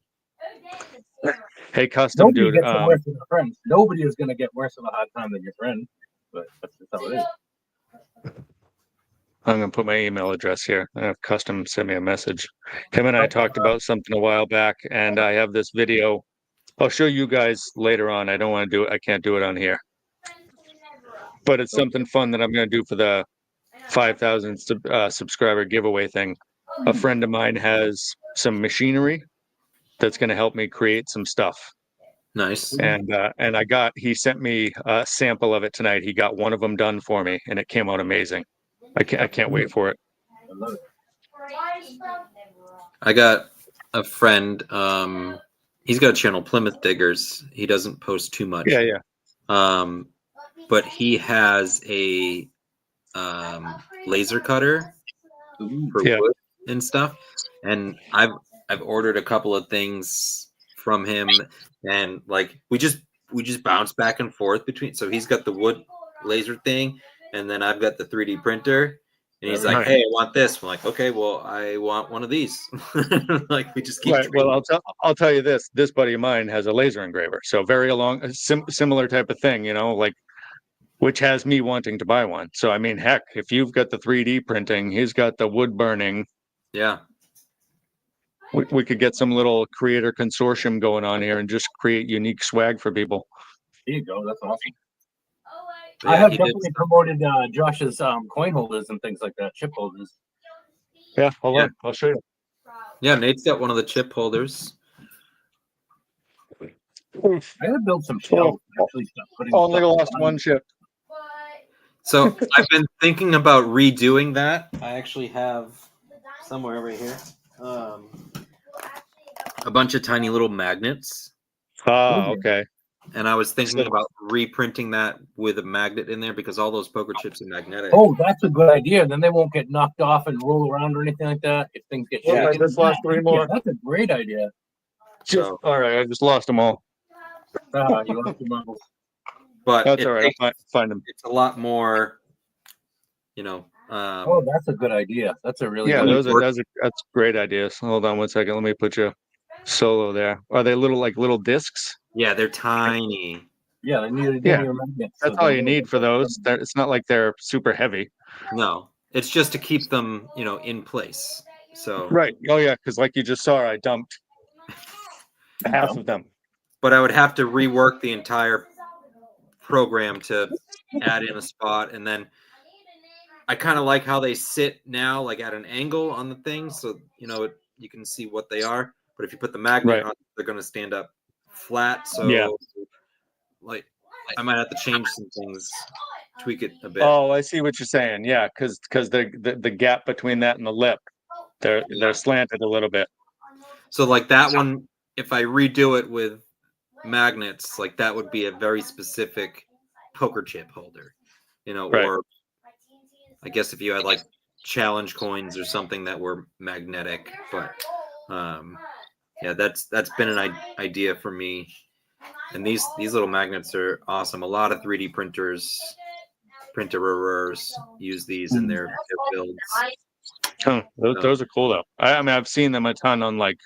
Hey, Custom, Nobody dude. Gets worse than their friends. Nobody is going to get worse of a hard time than your friend, but that's just how it is. I'm going to put my email address here. I have Custom send me a message. Him and I talked about something a while back, and I have this video. I'll show you guys later on. I don't want to do it. I can't do it on here. But it's something fun that I'm going to do for the 5,000 subscriber giveaway thing. A friend of mine has some machinery that's going to help me create some stuff. Nice. And he sent me a sample of it tonight. He got one of them done for me, and it came out amazing. I can't wait for it. I love it. I got a friend. He's got a channel, Plymouth Diggers. He doesn't post too much. Yeah. But he has a laser cutter for wood and stuff. And I've ordered a couple of things from him, and like we just bounce back and forth between. So he's got the wood laser thing, and then I've got the 3D printer. And he's like, "Hey, I want this." I'm like, "Okay, well, I want one of these." Like we just keep. Right. Well, I'll tell you this. This buddy of mine has a laser engraver, so very similar type of thing, like, which has me wanting to buy one. So I mean, heck, if you've got the 3D printing, he's got the wood burning. Yeah. We could get some little creator consortium going on here and just create unique swag for people. There you go. That's awesome. Yeah, I have definitely promoted Josh's coin holders and things like that, chip holders. Yeah, hold on. I'll show you. Yeah, Nate's got one of the chip holders. I gotta build some shelves. Only lost one chip. So I've been thinking about redoing that. I actually have somewhere over here a bunch of tiny little magnets. Oh, okay. And I was thinking about reprinting that with a magnet in there because all those poker chips are magnetic. Oh, that's a good idea. Then they won't get knocked off and roll around or anything like that if things get shaken. I just lost 3 more. Yeah, that's a great idea. All right, I just lost them all. You lost your marbles. But that's all right. I'll find them. It's a lot more, oh, that's a good idea. That's a really good idea. That's great ideas. Hold on 1 second. Let me put you solo there. Are they little discs? Yeah, they're tiny. Yeah, they need magnets. That's all you need for those. It's not like they're super heavy. No, it's just to keep them, in place. So right. Oh yeah, because like you just saw, I dumped half of them. But I would have to rework the entire program to add in a spot, and then I kind of like how they sit now, like at an angle on the thing, so you can see what they are. But if you put the magnet on, they're going to stand up flat. So like I might have to change some things, tweak it a bit. Oh, I see what you're saying. Yeah, because the gap between that and the lip, they're slanted a little bit. So like that one, if I redo it with magnets, like that would be a very specific poker chip holder, or I guess if you had like challenge coins or something that were magnetic. But yeah, that's been an idea for me. And these little magnets are awesome. A lot of 3D printerers use these in their builds. Huh, those are cool though. I mean, I've seen them a ton on like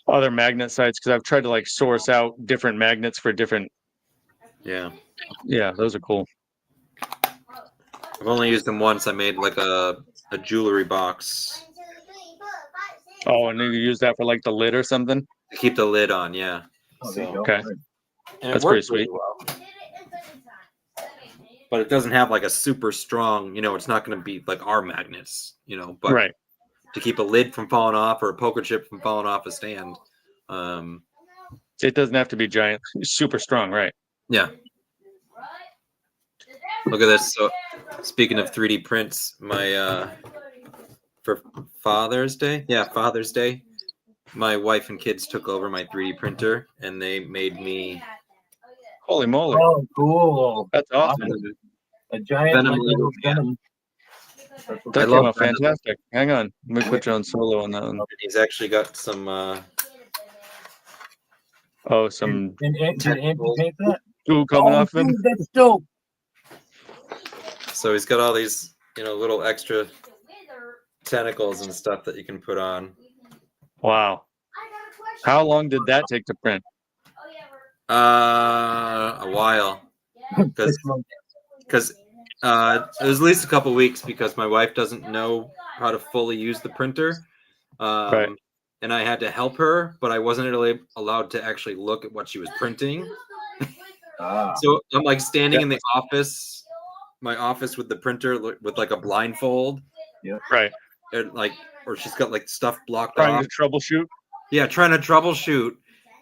other magnet sites because I've tried to like source out different magnets for different. Yeah, those are cool. I've only used them once. I made like a jewelry box. Oh, and then you use that for like the lid or something? To keep the lid on, yeah. Okay. And that's pretty sweet. Really well. But it doesn't have like a super strong, it's not going to be like our magnets, but to keep a lid from falling off or a poker chip from falling off a stand. It doesn't have to be giant, super strong, right? Yeah. Look at this. So speaking of 3D prints, my for Father's Day, my wife and kids took over my 3D printer and they made me. Holy moly! Oh, cool! That's awesome. A giant Venom. That came out fantastic. Hang on, let me put you on solo on that one. He's actually got some. Some. Did Andy paint that? Ooh, coming off him. That's dope. So he's got all these, little extra tentacles and stuff that you can put on. Wow. How long did that take to print? A while. Because it was at least a couple weeks because my wife doesn't know how to fully use the printer. And I had to help her, but I wasn't really allowed to actually look at what she was printing. So I'm like standing in the office my office with the printer with like a blindfold, Right. and like, or she's got like stuff blocked Trying off. to troubleshoot. Yeah, trying to troubleshoot.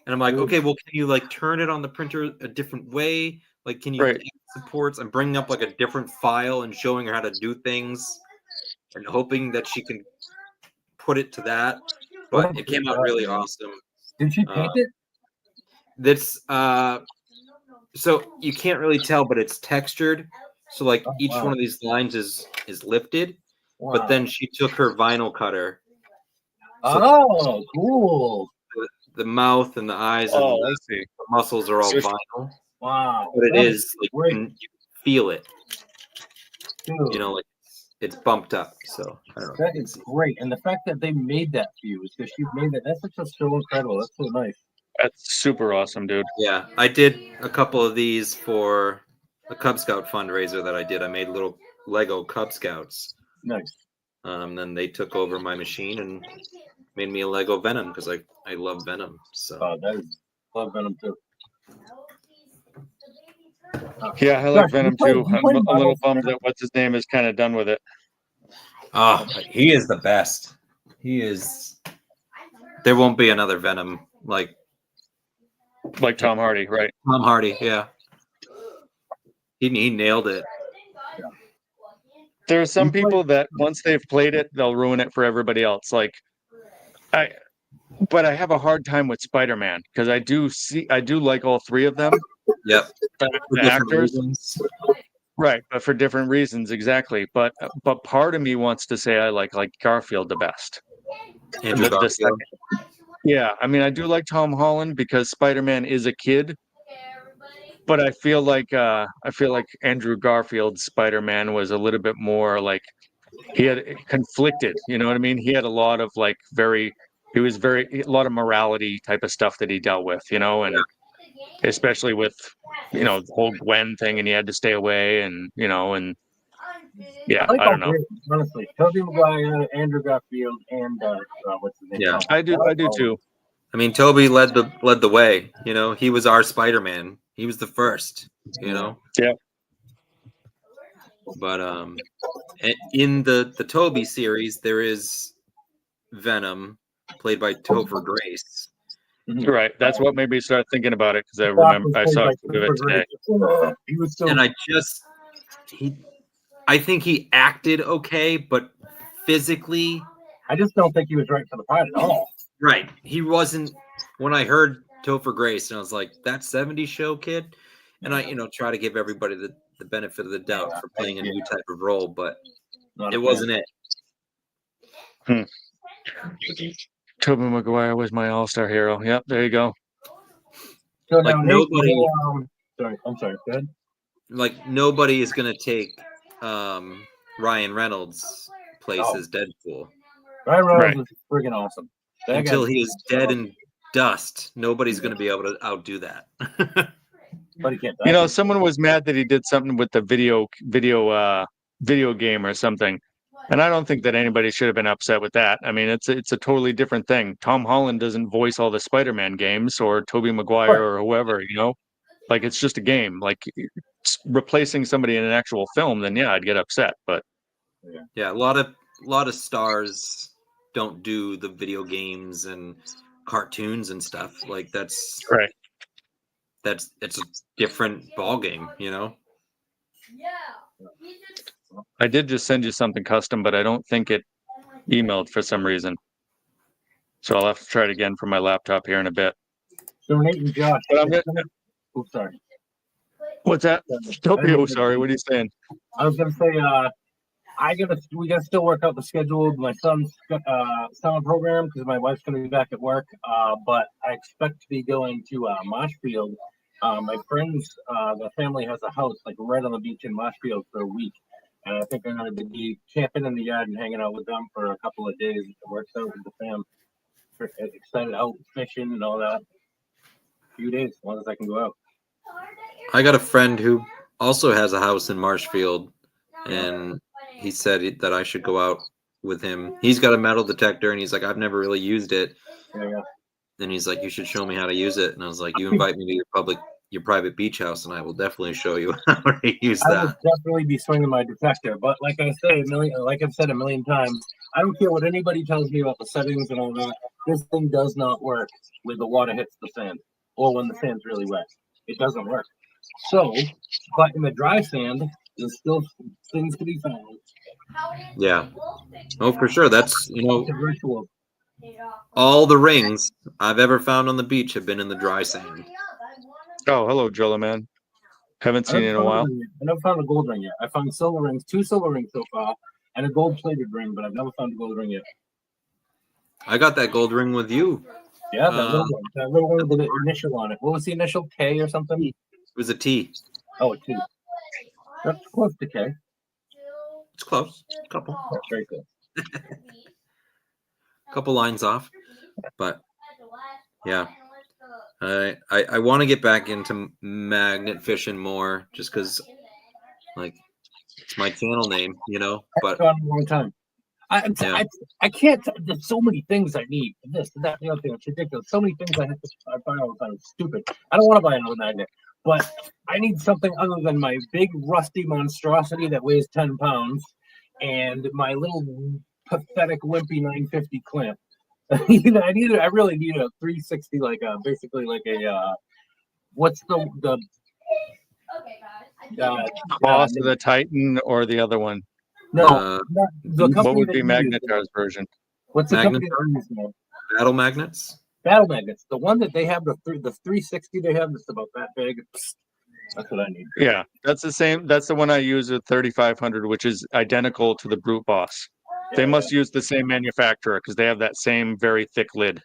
And I'm like, Ooh. okay, well, can you like turn it on the printer a different way? Like, can you Right. add supports? I'm bringing up like a different file and showing her how to do things and hoping that she can put it to that. But it came out really awesome. Did she paint it? This so you can't really tell, but it's textured. So like each one of these lines is lifted, but then she took her vinyl cutter. Oh, cool. The mouth and the eyes and Oh, I see. the muscles are all So vinyl. Wow. But it That is like great. you feel it. Dude, You know, like it's bumped up. So I don't know. that is great. And the fact that they made that for you is because she made that. That's just so incredible. That's so nice. That's super awesome, dude. Yeah, I did a couple of these for a Cub Scout fundraiser that I did. I made little Lego Cub Scouts. Nice. Then they took over my machine and made me a Lego Venom because I love Venom. So That is love Venom too. Yeah, I like Josh, Venom you play- too. you I'm play a little Marvel bummed Snap? that what's his name is kind of done with it. he is the best. He is. There won't be another Venom like Like Tom Hardy, right? Tom Hardy. Yeah, he nailed it. There are some You play- people that once they've played it, they'll ruin it for everybody else. Like but I have a hard time with Spider-Man because I do like all three of them. Yep. The For different actors, reasons. right? But for different reasons, exactly. But part of me wants to say I like Andrew Garfield the best. The Garfield. second. Yeah, I mean, I do like Tom Holland because Spider-Man is a kid, but I feel like Andrew Garfield's Spider-Man was a little bit more like he had conflicted. You know what I mean? He had a lot of like a lot of morality type of stuff that he dealt with. You know, and especially with the whole Gwen thing, and he had to stay away, and yeah, I like I all don't know. three, honestly. Tobey Maguire, Andrew Garfield, and what's his name? Yeah. I do too. I mean, Toby led the way. You know, he was our Spider-Man. He was the first. You know. Yeah. But in the Toby series, there is Venom, played by Topher Grace. Right. That's what made me start thinking about it because I remember I saw it today. He was so. And I think he acted okay, but physically, I just don't think he was right for the part at all. right. He wasn't. When I heard Topher Grace, and I was like, that 70s show kid. And I, try to give everybody the benefit of the doubt for playing a new type of role, but it wasn't it. Tobey Maguire was my all-star hero. Yep, there you go. So Like now, nobody- sorry, I'm sorry. Go ahead. Like nobody is gonna take Ryan Reynolds' place as Deadpool Ryan Reynolds Right. was friggin' awesome. That until guy- he is dead in dust. Nobody's gonna be able to outdo that. But he can't. Someone was mad that he did something with the video game or something. And I don't think that anybody should have been upset with that. I mean, it's a totally different thing. Tom Holland doesn't voice all the Spider-Man games or Tobey Maguire or whoever, Like it's just a game. Like it's replacing somebody in an actual film, then yeah, I'd get upset. But Yeah, a lot of stars don't do the video games and cartoons and stuff. Like it's a different ball game, I did just send you something custom, but I don't think it emailed for some reason. So I'll have to try it again from my laptop here in a bit. So Nate and Josh. But I'm gonna, Oops, sorry. what's that? Oh, sorry. What are you saying? I was gonna say, we gotta still work out the schedule of my son's summer program because my wife's gonna be back at work. But I expect to be going to Marshfield. My friends, the family has a house like right on the beach in Marshfield for a week, and I think I'm gonna be camping in the yard and hanging out with them for a couple of days. It works out with the fam. Excited out fishing and all that. A few days, as long as I can go out. I got a friend who also has a house in Marshfield, and he said that I should go out with him. He's got a metal detector, and he's like, I've never really used it. Yeah. And he's like, you should show me how to use it. And I was like, you invite me to your public your private beach house, and I will definitely show you how to use I will that. definitely be swinging my detector, but like I've said a million times, I don't care what anybody tells me about the settings and all that. This thing does not work when the water hits the sand or when the sand's really wet. It doesn't work. So, but in the dry sand, there's still things to be found. Yeah. Oh, for sure. That's, It's a ritual. all the rings I've ever found on the beach have been in the dry sand. Oh, hello, Driller Man. Haven't I seen you never in a found while. one yet. I never found a gold ring yet. I found silver rings, 2 silver rings so far, and a gold plated ring, but I've never found a gold ring yet. I got that gold ring with you. Yeah, that little one with the initial on it. What was the initial? K or something? It was a T. Oh, a T. That's close to K. It's close. Couple That's very good. lines off. But yeah. I want to get back into magnet fishing more just because, like, it's my channel name, but Gone a long time. Yeah. I can't. There's so many things I need. This, that, the other thing. It's ridiculous. So many things I buy all the time. It's stupid. I don't want to buy another magnet, but I need something other than my big rusty monstrosity that weighs 10 pounds and my little pathetic wimpy 950 clamp. I really need a 360, basically like a what's the Boss of the Titan or the other one? no, not the What company would that be you use. Magnetar's version? What's the company Magnetar? that you use now? battle magnets. Battle magnets. The one that they have, the 360 they have, that's about that big. That's what I need. Yeah, that's the same. That's the one I use at 3500, which is identical to the Brute Boss. They must use the same manufacturer because they have that same very thick lid.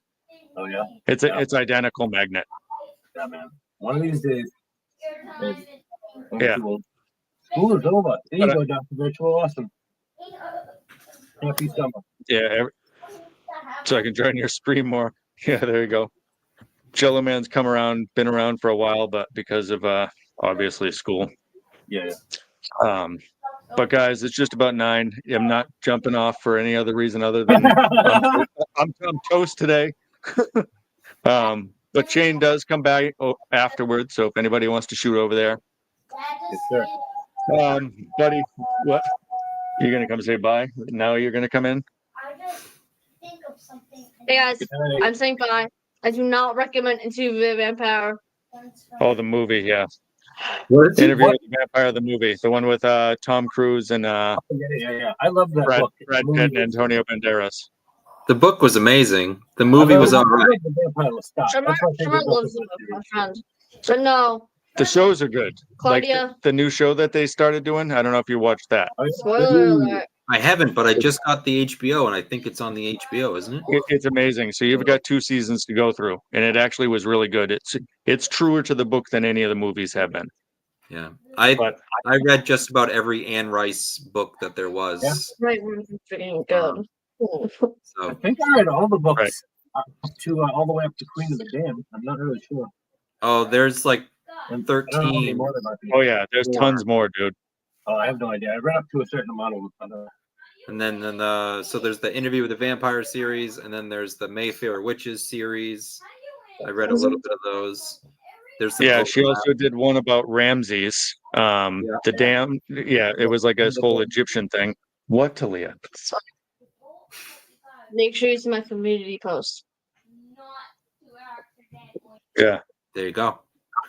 Oh yeah, It's identical magnet. yeah, man. One of these days. Maybe. Yeah. School is over. There you go, Dr. Virtual. Awesome. Happy summer. Yeah, so I can join your stream more. Yeah, there you go. Jello Man's been around for a while, but because of obviously school. Yeah. But guys, it's just about 9. I'm not jumping off for any other reason other than I'm toast today. But Shane does come back afterwards, so if anybody wants to shoot over there. Yes, sir. Buddy, what? You're gonna come say bye? Now you're gonna come in? Hey guys, Good night. I'm saying bye. I do not recommend Into the Vampire. Oh, the movie, yeah. What? Interview with the Vampire, the movie, the one with Tom Cruise and Yeah. I love that Brad book. Pitt and Antonio Banderas. The book was amazing. The movie was all right. Summer loves the book, my friend. But no, The shows are good. Claudia. Like the new show that they started doing. I don't know if you watched that. Spoiler alert. I haven't, but I just got the HBO, and I think it's on the HBO, isn't it? It's amazing. So you've got 2 seasons to go through, and it actually was really good. It's truer to the book than any of the movies have been. Yeah, I But read just about every Anne Rice book that there was. Yeah. Right, freaking good. I So think I read all the books Right. up to all the way up to Queen of the Damned. I'm not really sure. there's like And I don't know how many 13. more there might be. oh yeah, there's tons more, dude. Oh, I have no idea. I read up to a certain amount of them. And then so there's the Interview with the Vampire series, and then there's the Mayfair Witches series. I read a little bit of those. There's some Yeah, books she about- also did one about Ramses. The dam. Yeah, it was like a whole Egyptian thing. What, Talia? Make sure you see my community post. Yeah. There you go.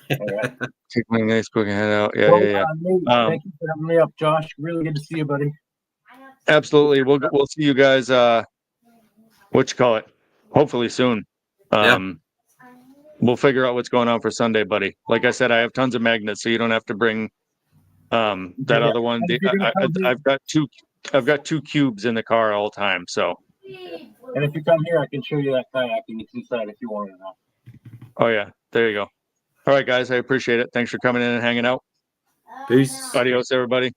Take my nice quick head out. Yeah, Well, yeah, yeah. Nate, thank you for having me up, Josh. Really good to see you, buddy. Absolutely. We'll see you guys. What you call it? Hopefully soon. We'll figure out what's going on for Sunday, buddy. Like I said, I have tons of magnets, so you don't have to bring that other one. I've got 2 cubes in the car all the time. So. And if you come here, I can show you that kayak in the seaside if you want to know. Oh yeah, there you go. All right, guys, I appreciate it. Thanks for coming in and hanging out. Peace. Adios, everybody.